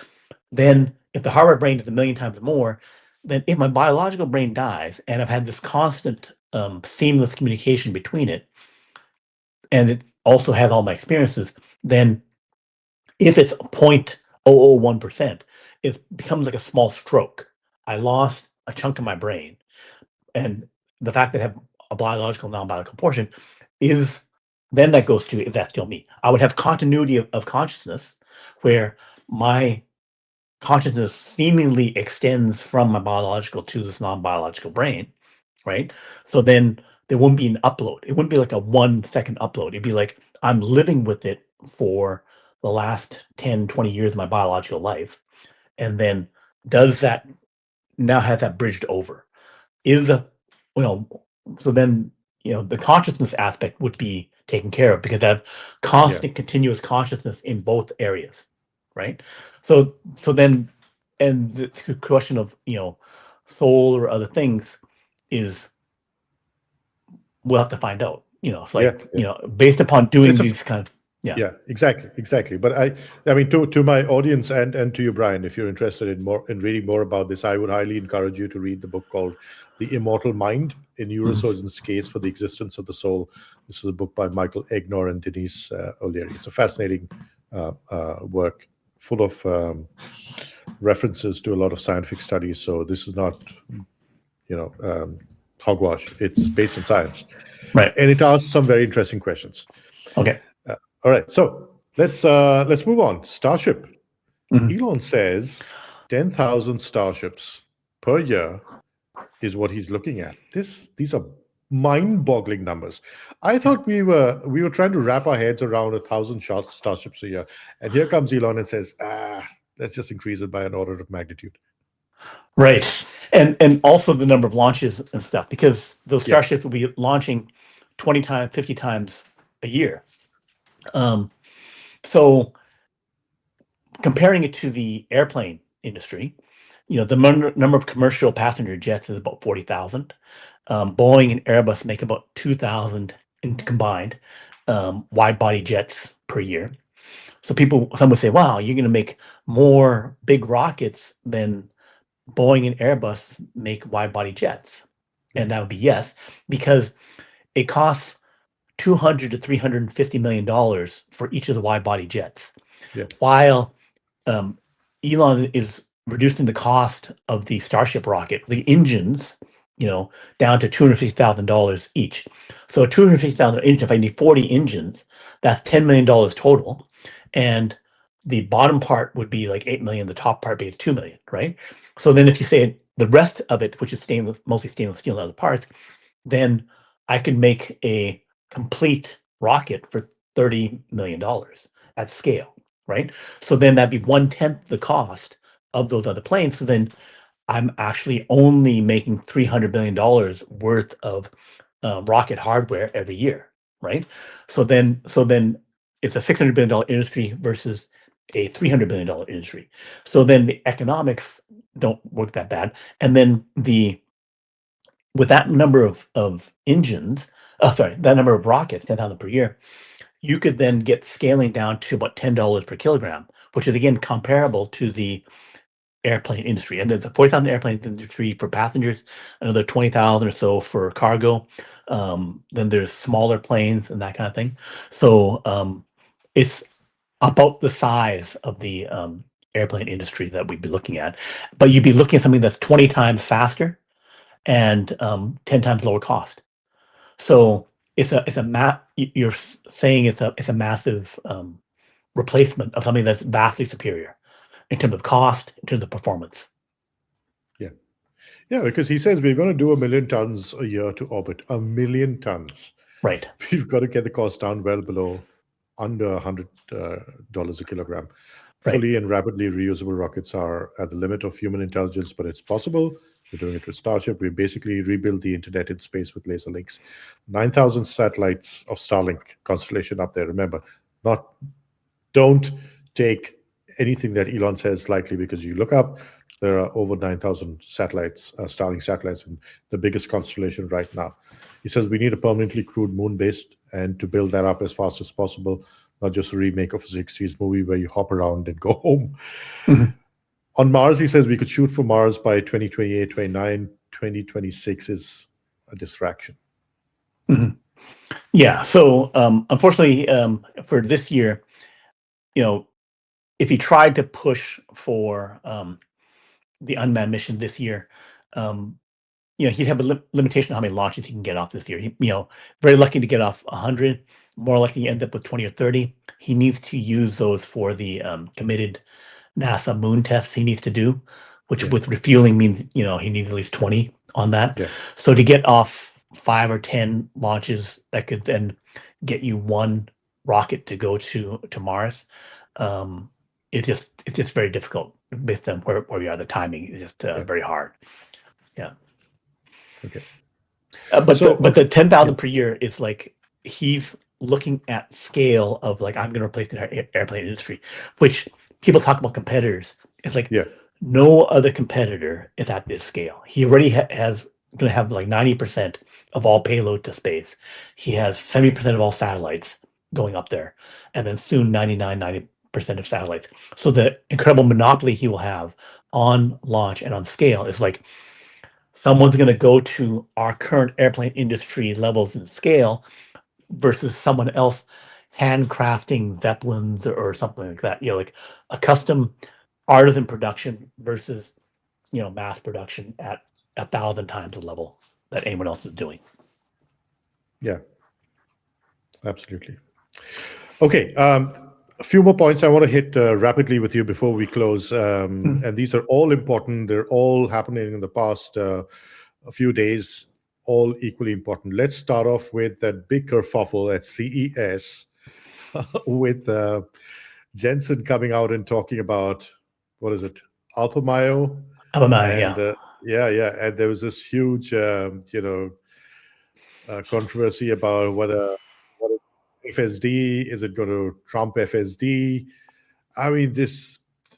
Then if the hardware brain is 1 million times more, then if my biological brain dies and I've had this constant seamless communication between it, and it also has all my experiences, then if it's 0.001%, it becomes like a small stroke. I lost a chunk of my brain. And the fact that I have a biological, non-biological portion is, then that goes to, if that's still me. I would have continuity of consciousness, where my consciousness seemingly extends from my biological to this non-biological brain, right? So then there wouldn't be an upload. It wouldn't be like a 1 second upload. It'd be like I'm living with it for the last 10, 20 years of my biological life. And then does that now have that bridged over? Is a, so then, the consciousness aspect would be taken care of, because I have constant continuous consciousness in both areas, right? So then, and the question of, soul or other things is, we'll have to find out, it's like, based upon doing these kind of, yeah, exactly. But I mean, to my audience and to you, Brian, if you're interested in reading more about this, I would highly encourage you to read the book called The Immortal Mind: A Neurosurgeon's Case for the Existence of the Soul. This is a book by Michael Egnor and Denise O'Leary. It's a fascinating work, full of references to a lot of scientific studies. So this is not, hogwash. It's based on science, right? And it asks some very interesting questions. Okay. All right, so let's move on. Starship. Elon says 10,000 starships per year is what he's looking at. These are mind-boggling numbers. I thought we were trying to wrap our heads around 1,000 starships a year, and here comes Elon and says, let's just increase it by an order of magnitude. Right, and also the number of launches and stuff, because those starships will be launching 20 times, 50 times a year. So comparing it to the airplane industry, the number of commercial passenger jets is about 40,000. Boeing and Airbus make about 2,000 in combined wide body jets per year. So some would say, wow, you're going to make more big rockets than Boeing and Airbus make wide body jets. And that would be yes, because it costs $200 to $350 million for each of the wide body jets. While Elon is reducing the cost of the Starship rocket, the engines down to $250,000 each. So $250,000 engine, if I need 40 engines, that's $10 million total. And the bottom part would be like 8 million, the top part being 2 million, right? So then if you say the rest of it, which is mostly stainless steel and other parts, then I could make a complete rocket for $30 million at scale, right? So then that'd be 1/10 the cost of those other planes. So then I'm actually only making $300 million worth of rocket hardware every year, right? So then it's a $600 billion industry versus a $300 billion industry. So then the economics don't work that bad. And then with that number of engines, that number of rockets, 10,000 per year, you could then get scaling down to about $10 per kilogram, which is again comparable to the airplane industry. And then the 40,000 airplane industry for passengers, another 20,000 or so for cargo. Then there's smaller planes and that kind of thing. So it's about the size of the airplane industry that we'd be looking at. But you'd be looking at something that's 20 times faster and 10 times lower cost. So you're saying it's a massive replacement of something that's vastly superior in terms of cost, in terms of performance. Yeah, because he says we're going to do 1 million tons a year to orbit. 1 million tons. Right. We've got to get the cost down well below under $100 a kilogram. Right. Fully and rapidly reusable rockets are at the limit of human intelligence, but it's possible. We're doing it with Starship. We basically rebuild the internet in space with laser links. 9,000 satellites of Starlink constellation up there. Remember, don't take anything that Elon says lightly, because you look up, there are over 9,000 satellites, Starlink satellites, in the biggest constellation right now. He says we need a permanently crewed moon base, and to build that up as fast as possible, not just a remake of a 60s movie where you hop around and go home. Mhm. On Mars, he says we could shoot for Mars by 2028, 29, 2026 is a distraction. Mhm. Yeah. So unfortunately, for this year, if he tried to push for the unmanned mission this year, he'd have a limitation on how many launches he can get off this year. Very lucky to get off 100, more likely to end up with 20 or 30. He needs to use those for the committed NASA moon tests he needs to do, which with refueling means, he needs at least 20 on that. Yeah. So to get off 5 or 10 launches that could then get you one rocket to go to Mars, it's just very difficult based on where we are. The timing is just very hard. Yeah. Okay. But the 10,000 per year is like, he's looking at scale of like, I'm going to replace the airplane industry, which people talk about competitors. It's like no other competitor is at this scale. He already has going to have like 90% of all payload to space. He has 70% of all satellites going up there, and then soon 90% of satellites. So the incredible monopoly he will have on launch and on scale is like, someone's going to go to our current airplane industry levels and scale versus someone else handcrafting Zeppelins or something like that. Like a custom artisan production versus, mass production at 1,000 times the level that anyone else is doing. Yeah, absolutely. Okay. A few more points I want to hit rapidly with you before we close. And these are all important. They're all happening in the past a few days, all equally important. Let's start off with that big kerfuffle at CES with Jensen coming out and talking about, what is it, Alpamayo? Alpamayo, yeah. And there was this huge, controversy about whether FSD, is it going to trump FSD? I mean,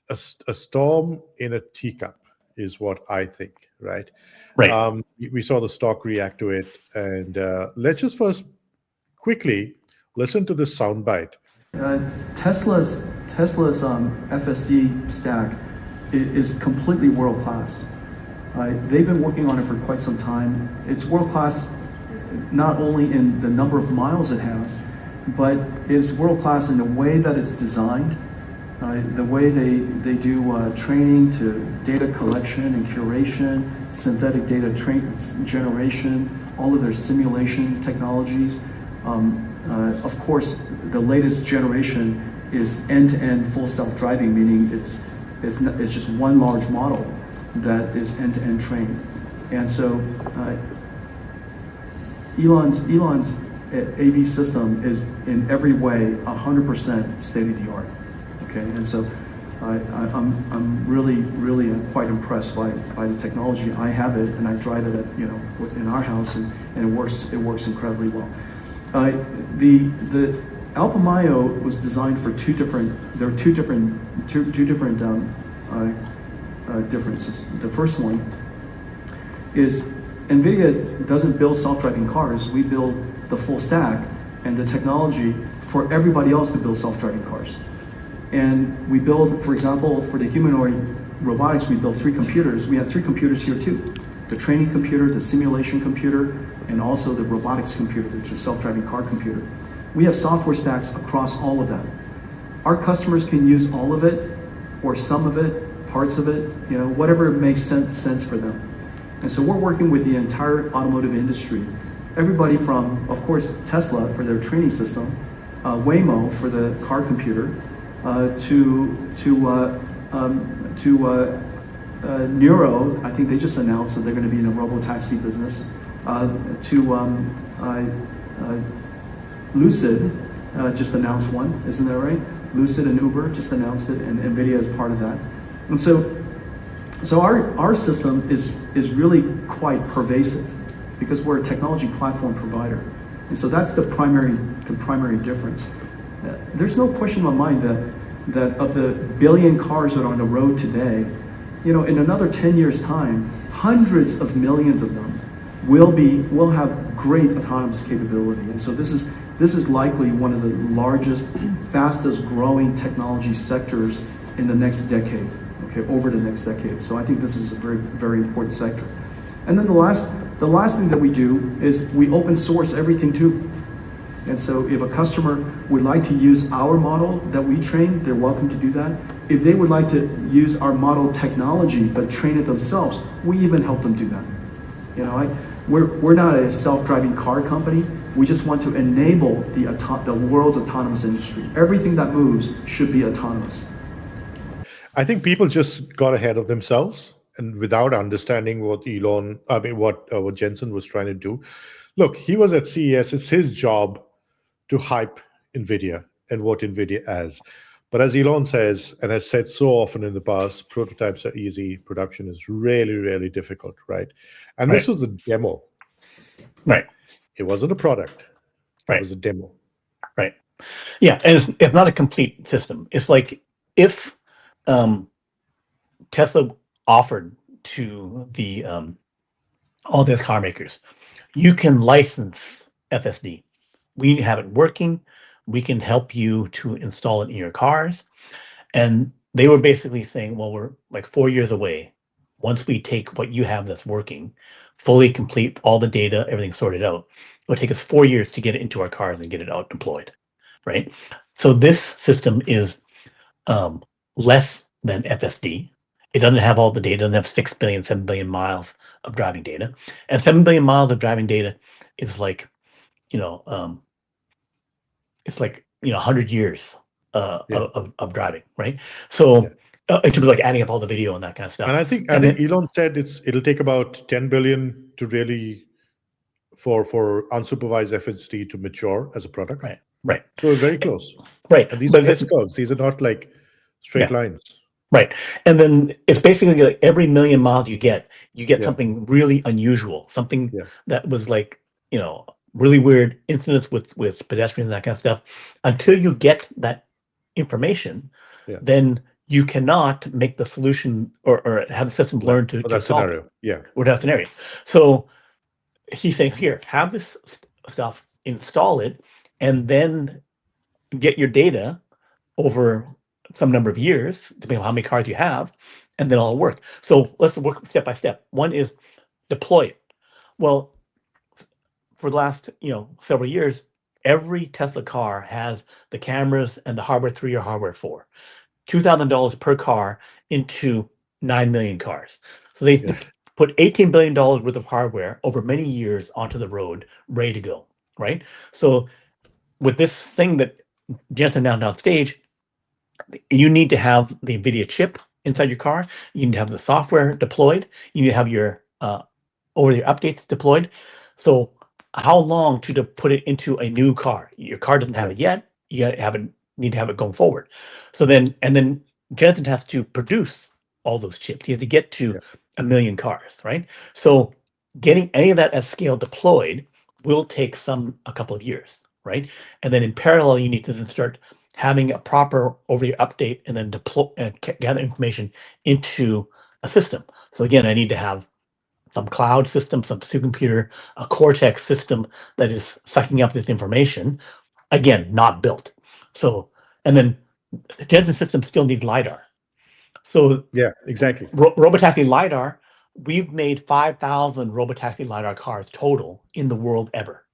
a storm in a teacup is what I think, right? Right. We saw the stock react to it, and let's just first quickly listen to this soundbite. Tesla's FSD stack is completely world class. They've been working on it for quite some time. It's world class not only in the number of miles it has, but it's world class in the way that it's designed The way they do training to data collection and curation, synthetic data generation, all of their simulation technologies. Of course, the latest generation is end-to-end full self-driving, meaning it's just one large model that is end-to-end trained. And so Elon's AV system is in every way 100% state-of-the-art. Okay, and so I'm really quite impressed by the technology. I have it and I drive it in our house, and it works incredibly well. The Alpha Mayo was designed for two different differences. The first one is NVIDIA doesn't build self-driving cars. We build the full stack and the technology for everybody else to build self-driving cars. And we build, for example, for the humanoid robotics, we build 3 computers. We have 3 computers here too. The training computer, the simulation computer, and also the robotics computer, which is self-driving car computer. We have software stacks across all of that. Our customers can use all of it, or some of it, parts of it, whatever makes sense for them. And so we're working with the entire automotive industry. Everybody from, of course, Tesla for their training system, Waymo for the car computer, Neuro, I think they just announced that they're going to be in a Robotaxi business, Lucid just announced one, isn't that right? Lucid and Uber just announced it, and NVIDIA is part of that. And so our system is really quite pervasive because we're a technology platform provider. And so that's the primary difference. There's no question in my mind that of the billion cars that are on the road today, in another 10 years' time, hundreds of millions of them will have great autonomous capability. And so this is likely one of the largest, fastest growing technology sectors in the next decade, okay, over the next decade. So I think this is a very, very important sector. And then the last thing that we do is we open source everything too. And so if a customer would like to use our model that we train, they're welcome to do that. If they would like to use our model technology but train it themselves, we even help them do that. We're not a self-driving car company. We just want to enable the world's autonomous industry. Everything that moves should be autonomous. I think people just got ahead of themselves and without understanding what Jensen was trying to do. Look, he was at CES. It's his job to hype NVIDIA and what NVIDIA has. But as Elon says, and has said so often in the past, prototypes are easy, production is really, really difficult, right? And this was a demo. Right. It wasn't a product. Right. It was a demo. Right. Yeah, and it's not a complete system. It's like if Tesla offered to the all these car makers, you can license FSD. We have it working. We can help you to install it in your cars. And they were basically saying, well, we're like 4 years away. Once we take what you have that's working, fully complete all the data, everything sorted out, it will take us 4 years to get it into our cars and get it out deployed, right? So this system is less than FSD. It doesn't have all the data. It doesn't have 6 billion, 7 billion miles of driving data. And 7 billion miles of driving data is like, it's like 100 years of driving, right? So in terms of like adding up all the video and that kind of stuff. And I think Elon said it'll take about 10 billion to really for unsupervised FSD to mature as a product. Right. So very close. Right. And these are S-curves. These are not like straight lines. Right. And then it's basically like every million miles you get something really unusual, something that was like, really weird incidents with pedestrians and that kind of stuff. Until you get that information, then you cannot make the solution or have the system learn to that scenario. Or that scenario. So he's saying, here, have this stuff, install it, and then get your data over some number of years, depending on how many cars you have, and then it'll work. So let's work step by step. One is deploy it. Well, for the last several years, every Tesla car has the cameras and the hardware 3 or hardware 4. $2,000 per car into 9 million cars. So they Yeah. put $18 billion worth of hardware over many years onto the road, ready to go, right? So with this thing that Jensen now stage, you need to have the NVIDIA chip inside your car. You need to have the software deployed. You need to have your over-the-air updates deployed. So how long to put it into a new car? Your car doesn't have it yet. You gotta have it, need to have it going forward. So then Jensen has to produce all those chips. He has to get to 1 million cars, right? So getting any of that at scale deployed will take a couple of years, right? And then in parallel, you need to then start having a proper over-the-air update and then deploy and gather information into a system. So again, I need to have some cloud system, some supercomputer, a Cortex system that is sucking up this information. Again, not built. So, and then the Jensen system still needs LiDAR. So Yeah, exactly. Robotaxi LiDAR, we've made 5,000 Robotaxi LiDAR cars total in the world ever.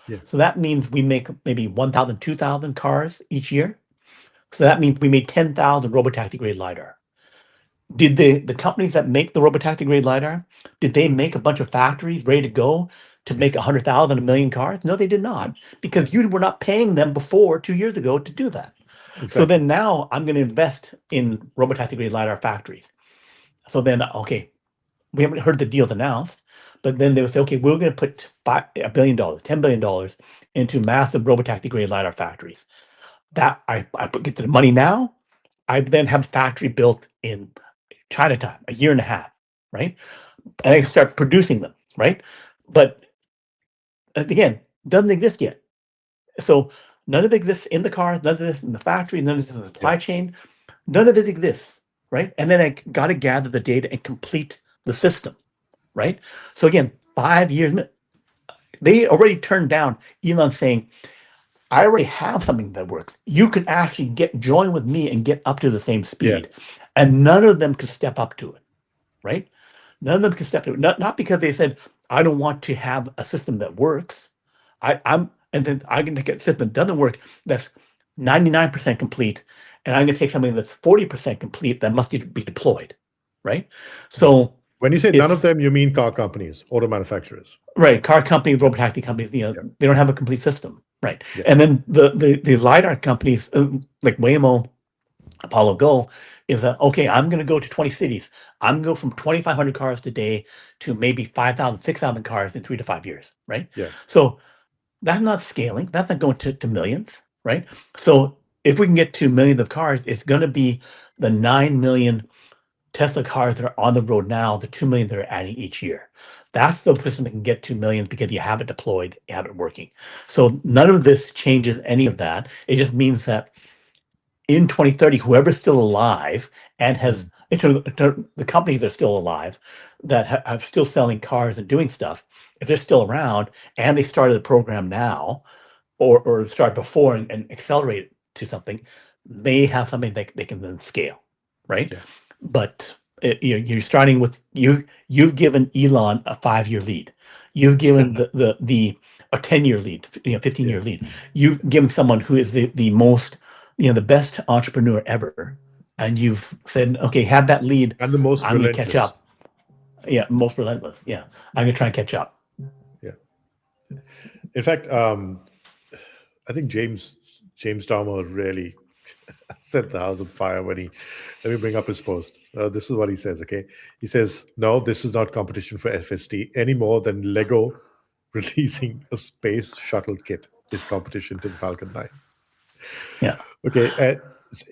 Yeah. So that means we make maybe 1,000, 2,000 cars each year. So that means we made 10,000 Robotaxi grade LiDAR. Did the companies that make the Robotaxi grade LiDAR, did they make a bunch of factories ready to go to make 100,000, 1 million cars? No, they did not, because you were not paying them before 2 years ago to do that. Exactly. So then now I'm going to invest in Robotaxi grade LiDAR factories. So then, okay, we haven't heard the deals announced, but then they would say, okay, we're going to put $1 billion, $10 billion into massive Robotaxi grade LiDAR factories. That I get the money now. I then have a factory built in Chinatown, a year and a half, right? And I can start producing them, right? But again, doesn't exist yet. So none of it exists in the car, none of this in the factory, none of this in the supply chain, none of it exists, right? And then I got to gather the data and complete the system, right? So again, 5 years, they already turned down Elon saying, I already have something that works. You can actually join with me and get up to the same speed. And none of them could step up to it, right? None of them could step to it. Not because they said, I don't want to have a system that works. And then I'm going to get a system that doesn't work, that's 99% complete. And I'm going to take something that's 40% complete that must be deployed, right? So when you say none of them, you mean car companies, auto manufacturers. Right, car companies, robotaxi companies, they don't have a complete system, right? Yeah. And then the LiDAR companies, like Waymo, Apollo Go, is okay, I'm going to go to 20 cities. I'm going to go from 2,500 cars today to maybe 5,000, 6,000 cars in 3 to 5 years, right? Yeah. So that's not scaling. That's not going to millions, right? So if we can get to millions of cars, it's going to be the 9 million Tesla cars that are on the road now, the 2 million that are adding each year. That's the system that can get to millions because you have it deployed, you have it working. So none of this changes any of that. It just means that in 2030, whoever's still alive and has the companies that are still alive that are still selling cars and doing stuff, if they're still around and they started the program now or start before and accelerate it to something, they have something that they can then scale, right? Yeah. But you're starting with you've given Elon a 5-year lead. You've given the a 10-year lead, 15-year lead. You've given someone who is the most, the best entrepreneur ever, and you've said, okay, have that lead. And the most I'm going to relentless. catch up. Yeah, most relentless. Yeah, I'm going to try and catch up. Yeah. In fact, I think James Dahmer really set the house on fire when let me bring up his post. This is what he says, okay? He says, no, this is not competition for FSD any more than Lego releasing a space shuttle kit is competition to the Falcon 9. Yeah. Okay,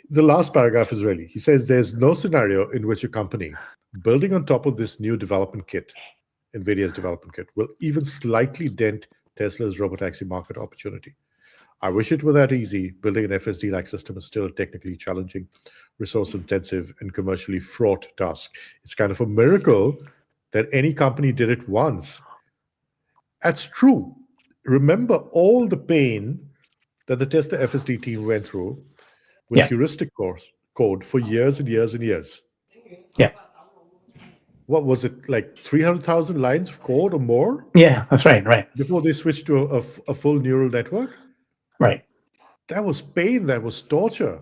the last paragraph is really, he says, there's no scenario in which a company building on top of this new development kit, NVIDIA's development kit, will even slightly dent Tesla's robotaxi market opportunity. I wish it were that easy. Building an FSD-like system is still a technically challenging, resource-intensive, and commercially fraught task. It's kind of a miracle that any company did it once. That's true. Remember all the pain that the Tesla FSD team went through with heuristic code for years and years and years. Yeah. What was it, like 300,000 lines of code or more? Yeah, that's right. Before they switched to a full neural network? Right. That was pain. That was torture.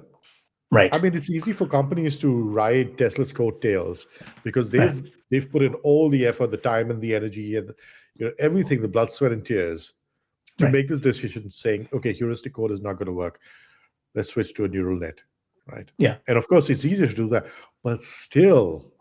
Right. I mean, it's easy for companies to ride Tesla's coattails because they've put in all the effort, the time, and the energy, and everything, the blood, sweat, and tears to make this decision, saying, "Okay, heuristic code is not going to work. Let's switch to a neural net." Right? Yeah. And of course, it's easier to do that, but still,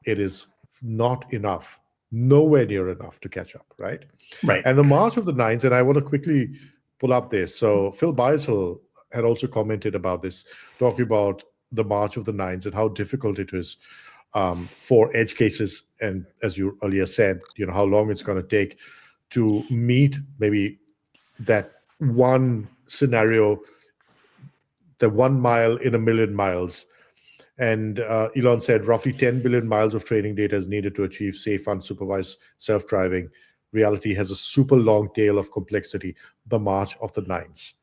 it is not enough, nowhere near enough to catch up. Right? Right. And the March of the Nines, and I want to quickly pull up this. So Phil Beisel had also commented about this, talking about the March of the Nines and how difficult it is for edge cases, and as you earlier said, how long it's going to take to meet maybe that one scenario, the 1 mile in a million miles. And Elon said roughly 10 billion miles of training data is needed to achieve safe, unsupervised self-driving. Reality has a super long tail of complexity, the March of the Nines.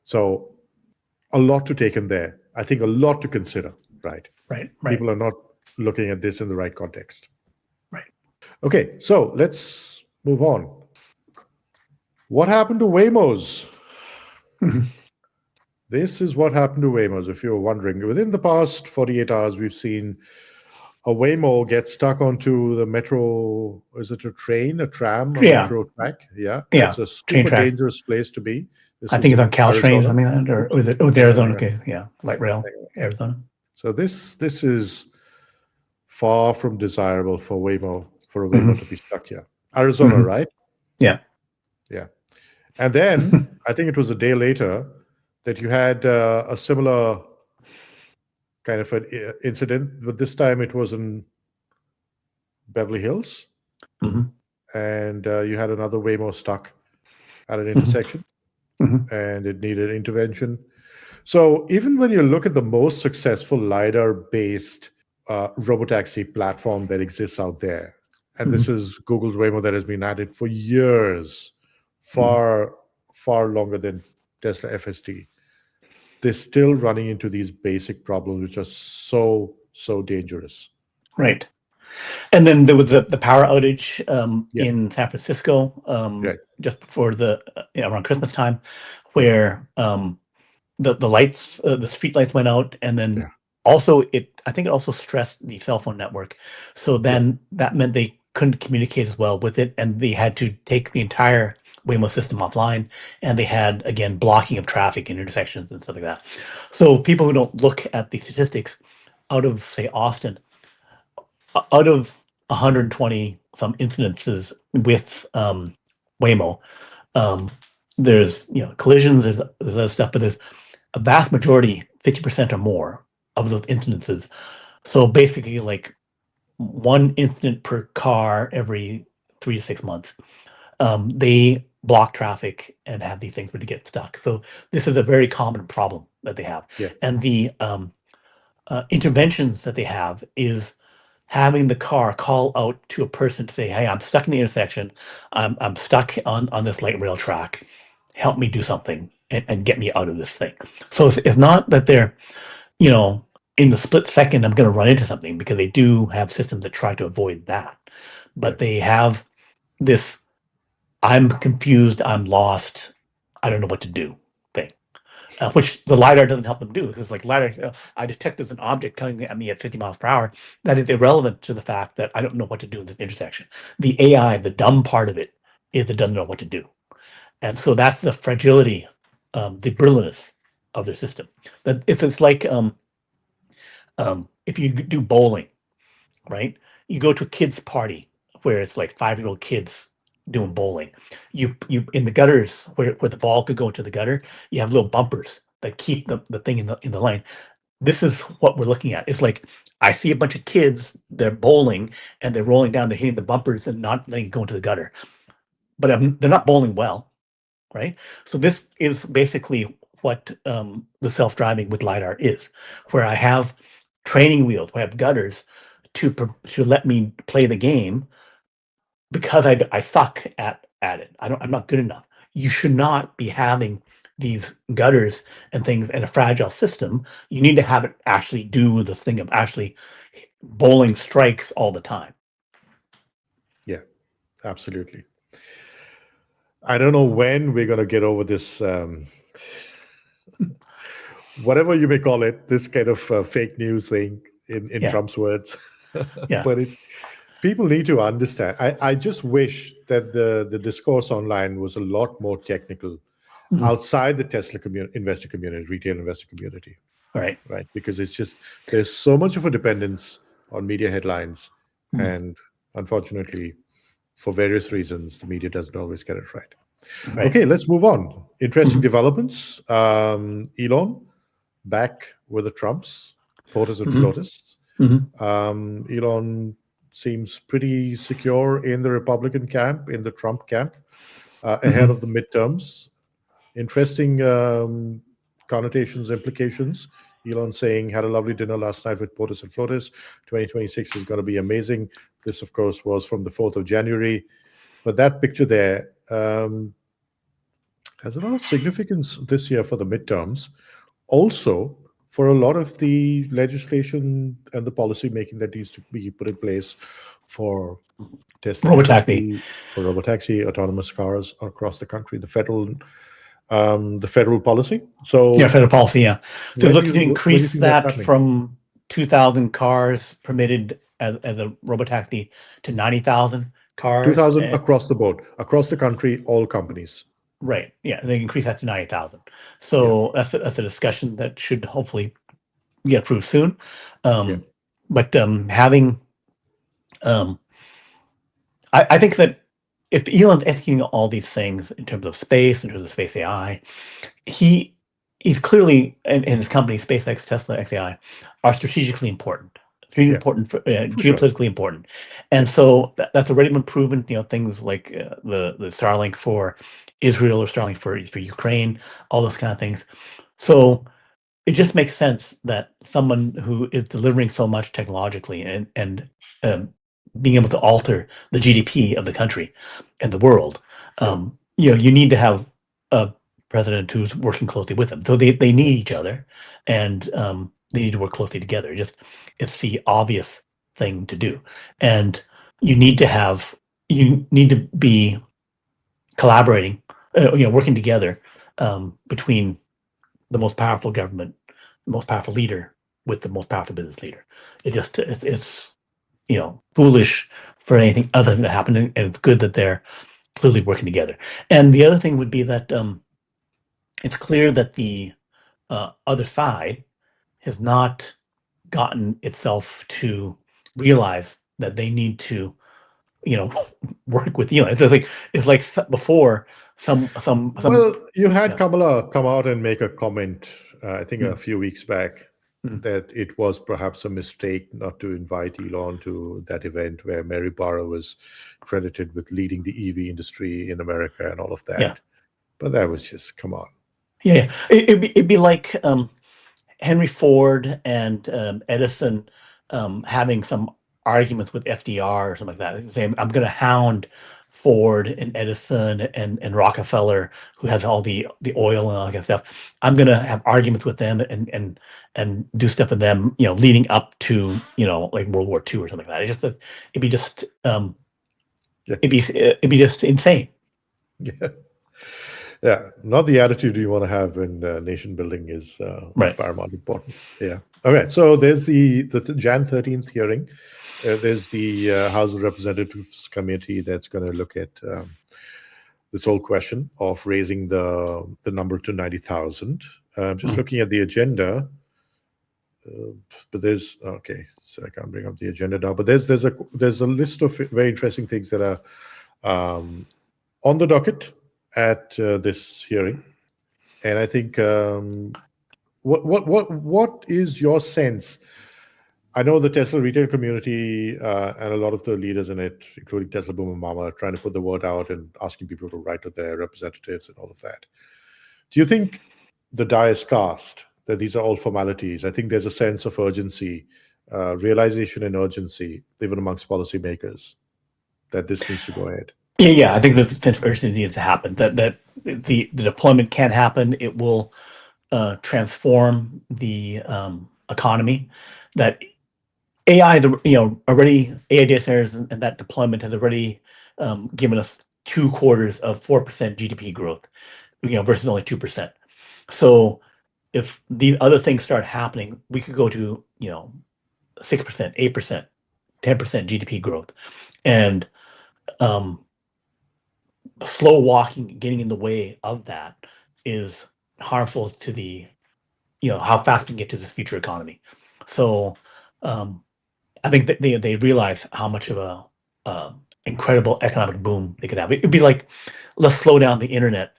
So a lot to take in there. I think a lot to consider, right? Right. People are not looking at this in the right context. Right. Okay, so let's move on. What happened to Waymos? This is what happened to Waymos, if you're wondering. Within the past 48 hours, we've seen a Waymo get stuck onto the metro. Is it a train, a tram, a metro track? Yeah. It's a super dangerous place to be. I think it's on Caltrain or something like that, or was it Arizona? Okay, yeah, light rail, Arizona. So this is far from desirable for a Waymo to be stuck here. Arizona, right? Yeah. Yeah. And then I think it was a day later that you had a similar kind of an incident, but this time it was in Beverly Hills. And you had another Waymo stuck at an intersection, and it needed intervention. So even when you look at the most successful LiDAR-based robotaxi platform that exists out there, and this is Google's Waymo that has been at it for years, far longer than Tesla FSD, they're still running into these basic problems, which are so dangerous. Right. And then there was the power outage in San Francisco just before around Christmas time, where the lights, the street lights went out, and then also I think it also stressed the cell phone network. So then that meant they couldn't communicate as well with it, and they had to take the entire Waymo system offline, and they had, again, blocking of traffic in intersections and stuff like that. So people who don't look at the statistics, out of, say, Austin, out of 120 some incidences with Waymo, there's collisions, there's other stuff, but there's a vast majority, 50% or more of those incidences. So basically, like one incident per car every 3 to 6 months. They block traffic and have these things where they get stuck. So this is a very common problem that they have. And the interventions that they have is having the car call out to a person to say, "Hey, I'm stuck in the intersection. I'm stuck on this light rail track. Help me do something and get me out of this thing." So it's not that they're, in the split second, I'm going to run into something, because they do have systems that try to avoid that. But they have this, I'm confused, I'm lost, I don't know what to do thing. Which the LiDAR doesn't help them do. Because like LiDAR, I detect there's an object coming at me at 50 miles per hour. That is irrelevant to the fact that I don't know what to do in this intersection. The AI, the dumb part of it, is it doesn't know what to do. And so that's the fragility, the brittleness of their system. That it's like if you do bowling, right? You go to a kid's party where it's like 5-year-old kids doing bowling. You in the gutters where the ball could go into the gutter, you have little bumpers that keep the thing in the lane. This is what we're looking at. It's like I see a bunch of kids, they're bowling and they're rolling down, they're hitting the bumpers and not letting it go into the gutter. But they're not bowling well, right? So this is basically what the self-driving with LiDAR is, where I have training wheels, where I have gutters to let me play the game, because I suck at it. I'm not good enough. You should not be having these gutters and things in a fragile system. You need to have it actually do the thing of actually bowling strikes all the time. Yeah, absolutely. I don't know when we're going to get over this whatever you may call it, this kind of fake news thing in Yeah. Trump's words. Yeah. But it's people need to understand. I just wish that the discourse online was a lot more technical outside the Tesla investor community, retail investor community, Right. right? Because it's just there's so much of a dependence on media headlines, and unfortunately, for various reasons, the media doesn't always get it right. Right. Okay, let's move on. Interesting developments. Elon back with the Trumps, POTUS and FLOTUS. Elon seems pretty secure in the Republican camp, in the Trump camp, ahead of the midterms. Interesting connotations, implications. Elon saying, had a lovely dinner last night with POTUS and FLOTUS. 2026 is going to be amazing. This, of course, was from the 4th of January. But that picture there has a lot of significance this year for the midterms. Also, for a lot of the legislation and the policy making that needs to be put in place for Tesla, Robotaxi. for robotaxi, autonomous cars across the country, the federal policy. So Yeah, federal policy. Yeah, so where do looking to you increase think that's that happening? from 2,000 cars permitted as a robotaxi to 90,000 cars. 2,000 across the board, across the country, all companies. Right. Yeah, they increase that to 90,000. So that's a discussion that should hopefully get approved soon. But having, I think that if Elon's executing all these things in terms of space, in terms of space AI, he's clearly, and his company, SpaceX, Tesla, XAI, are strategically important. Geopolitically important. And so that's already been proven, things like the Starlink for Israel or Starlink for Ukraine, all those kind of things. So it just makes sense that someone who is delivering so much technologically and being able to alter the GDP of the country and the world, you need to have a president who's working closely with them. So they need each other, and they need to work closely together. It's the obvious thing to do, and you need to be collaborating, working together between the most powerful government, the most powerful leader with the most powerful business leader. It's foolish for anything other than to happen, and it's good that they're clearly working together. And the other thing would be that it's clear that the other side has not gotten itself to realize that they need to, work with Elon. It's like before some. Well, you had Kamala come out and make a comment, I think a few weeks back, that it was perhaps a mistake not to invite Elon to that event where Mary Barra was credited with leading the EV industry in America and all of that. Yeah. But that was just, come on. Yeah. It'd be like Henry Ford and Edison having some arguments with FDR or something like that, saying, I'm going to hound Ford and Edison and Rockefeller, who has all the oil and all that kind of stuff. I'm going to have arguments with them and do stuff with them, leading up to, like World War II or something like that. It'd be just insane. Yeah. Yeah, not the attitude you want to have when nation building is Right. paramount importance. Yeah. Okay, so there's the Jan 13th hearing. There's the House of Representatives committee that's going to look at this whole question of raising the number to 90,000. Just looking at the agenda, but there's so I can't bring up the agenda now. But there's a list of very interesting things that are on the docket at this hearing, and I think what is your sense? I know the Tesla retail community and a lot of the leaders in it, including Tesla Boom and Mama, are trying to put the word out and asking people to write to their representatives and all of that. Do you think the die is cast, that these are all formalities? I think there's a sense of urgency, realization and urgency, even amongst policymakers, that this needs to go ahead. Yeah. I think there's a sense of urgency needs to happen, that the deployment can happen. It will transform the economy. That AI, already AI data centers and that deployment has already given us 2 quarters of 4% GDP growth, versus only 2%. So if these other things start happening, we could go to 6%, 8%, 10% GDP growth, and slow walking, getting in the way of that, is harmful to the how fast we can get to this future economy. So I think that they realize how much of a incredible economic boom they could have. It'd be like, let's slow down the internet,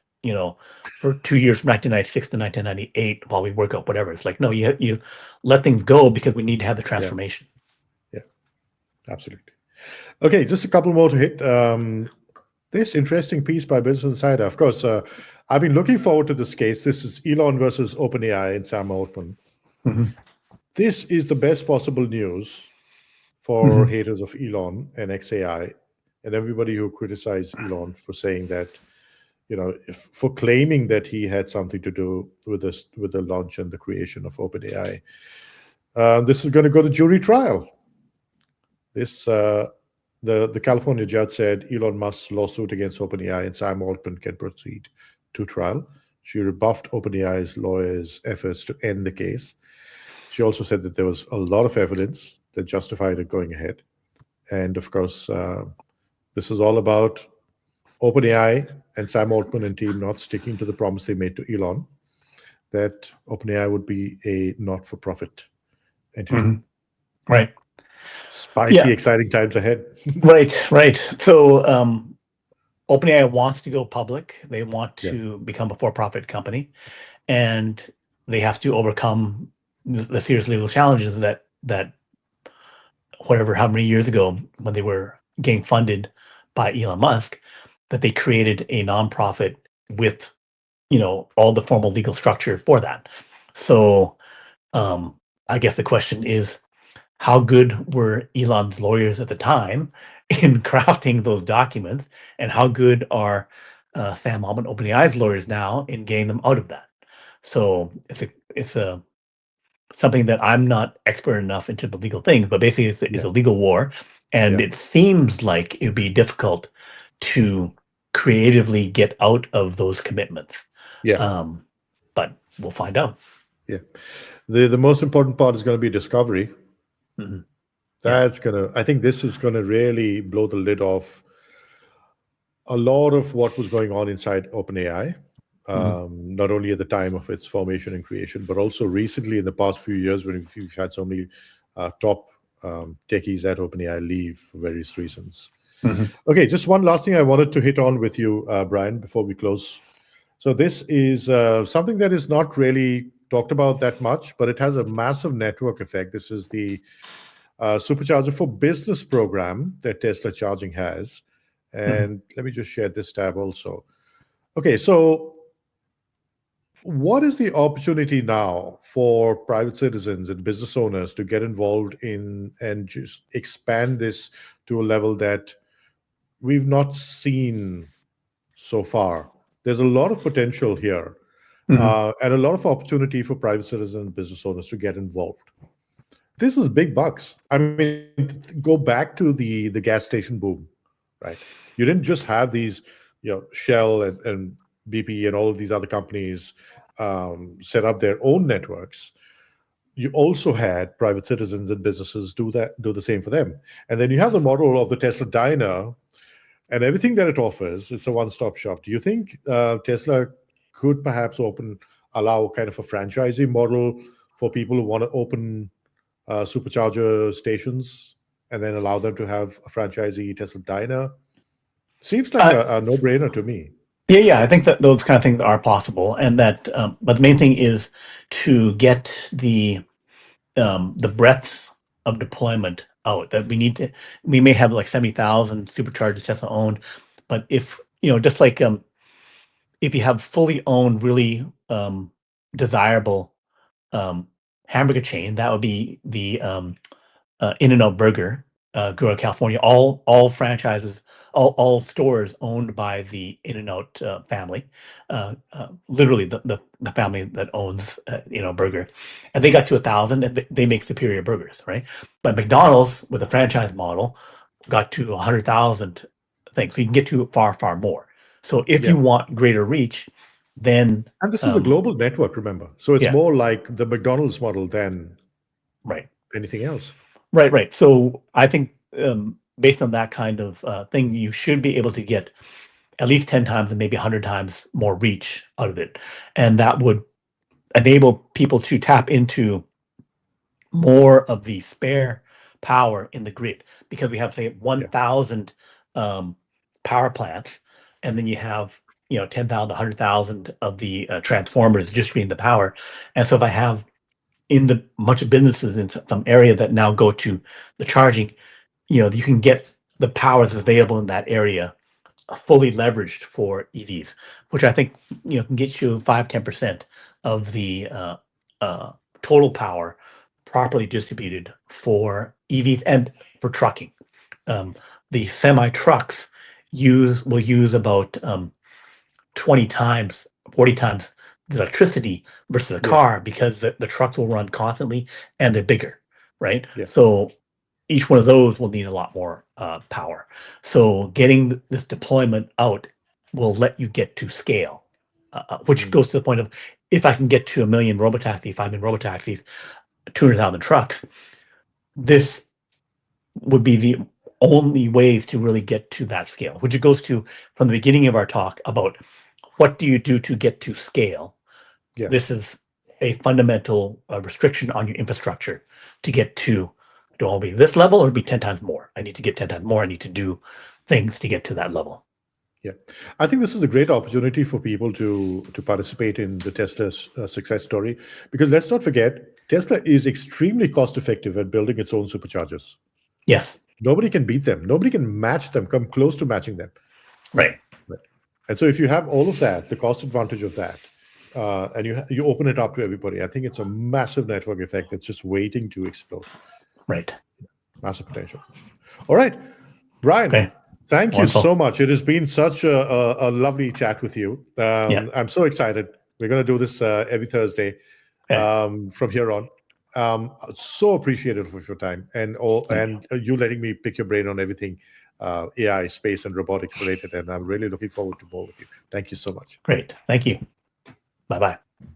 for 2 years from 1996 to 1998 while we work out whatever. It's like, no, you let things go because we need to have the transformation. Yeah, absolutely. Okay, just a couple more to hit. This interesting piece by Business Insider. Of course, I've been looking forward to this case. This is Elon versus OpenAI and Sam Altman. Mm-hmm. This is the best possible news for haters of Elon and XAI and everybody who criticized Elon for saying that, for claiming that he had something to do with this, with the launch and the creation of OpenAI. This is going to go to jury trial. This the California judge said Elon Musk's lawsuit against OpenAI and Sam Altman can proceed to trial. She rebuffed OpenAI's lawyers' efforts to end the case. She also said that there was a lot of evidence that justified it going ahead. And of course, this is all about OpenAI and Sam Altman and team not sticking to the promise they made to Elon that OpenAI would be a not-for-profit entity. Right. Spicy, exciting times ahead. Right. So OpenAI wants to go public. They want to become a for-profit company, and they have to overcome the serious legal challenges that how many years ago, when they were getting funded by Elon Musk, that they created a nonprofit with all the formal legal structure for that. So I guess the question is, how good were Elon's lawyers at the time in crafting those documents, and how good are Sam Altman, OpenAI's lawyers now in getting them out of that? So it's something that I'm not expert enough into the legal things, but basically it's a legal war, and it seems like it would be difficult to creatively get out of those commitments. But we'll find out. The most important part is going to be discovery. I think this is going to really blow the lid off a lot of what was going on inside OpenAI, not only at the time of its formation and creation, but also recently in the past few years when we've had so many top techies at OpenAI leave for various reasons. Okay, just one last thing I wanted to hit on with you, Brian, before we close. So this is something that is not really talked about that much, but it has a massive network effect. This is the Supercharger for Business program that Tesla Charging has. And let me just share this tab also. Okay, so what is the opportunity now for private citizens and business owners to get involved in and just expand this to a level that we've not seen so far? There's a lot of potential here and a lot of opportunity for private citizens and business owners to get involved. This is big bucks. I mean, go back to the gas station boom, right? You didn't just have these, Shell and BP and all of these other companies set up their own networks. You also had private citizens and businesses do the same for them. And then you have the model of the Tesla Diner and everything that it offers. It's a one-stop shop. Do you think Tesla could perhaps allow kind of a franchising model for people who want to open supercharger stations and then allow them to have a franchisee Tesla Diner? Seems like a no-brainer to me. Yeah, I think that those kind of things are possible, and that. But the main thing is to get the breadth of deployment out. That we may have like 70,000 superchargers Tesla owned, but if just like if you have fully owned, really desirable hamburger chain, that would be the In-N-Out Burger, grew out of California. All franchises, all stores owned by the In-N-Out family, literally the family that owns In-N-Out Burger, and they got to 1,000, and they make superior burgers, right? But McDonald's with a franchise model got to 100,000 things, so you can get to far more. So if you want greater reach, then And this is a global network, remember. So it's yeah. more like the McDonald's model than right. anything else. Right. So I think based on that kind of thing, you should be able to get at least 10 times and maybe 100 times more reach out of it. And that would enable people to tap into more of the spare power in the grid, because we have, say, 1,000 power plants, and then you have 10,000, 100,000 of the transformers distributing the power. And so if I have in the bunch of businesses in some area that now go to the charging, you can get the power that's available in that area fully leveraged for EVs, which I think can get you 5-10% of the total power properly distributed for EVs and for trucking. The semi trucks will use about 20 times, 40 times the electricity versus a car, because the trucks will run constantly and they're bigger, right? Yeah. So each one of those will need a lot more power. So getting this deployment out will let you get to scale, which goes to the point of, if I can get to 1 million robotaxis, 5 million robotaxis, 200,000 trucks, this would be the only ways to really get to that scale, which it goes to from the beginning of our talk about what do you do to get to scale. Yeah. This is a fundamental restriction on your infrastructure to get to, do I want to be this level or be 10 times more? I need to get 10 times more. I need to do things to get to that level. Yeah, I think this is a great opportunity for people to participate in the Tesla success story, because let's not forget, Tesla is extremely cost effective at building its own superchargers. Yes. Nobody can beat them. Nobody can match them, come close to matching them. Right. And so if you have all of that, the cost advantage of that, and you open it up to everybody, I think it's a massive network effect that's just waiting to explode. Right. Massive potential. All right, Brian. Okay. Thank Wonderful. you so much. It has been such a lovely chat with you. I'm so excited. We're going to do this every Thursday from here on. So appreciative of your time and you letting me pick your brain on everything AI, space, and robotics related. And I'm really looking forward to more with you. Thank you so much. Great. Thank you. Bye-bye.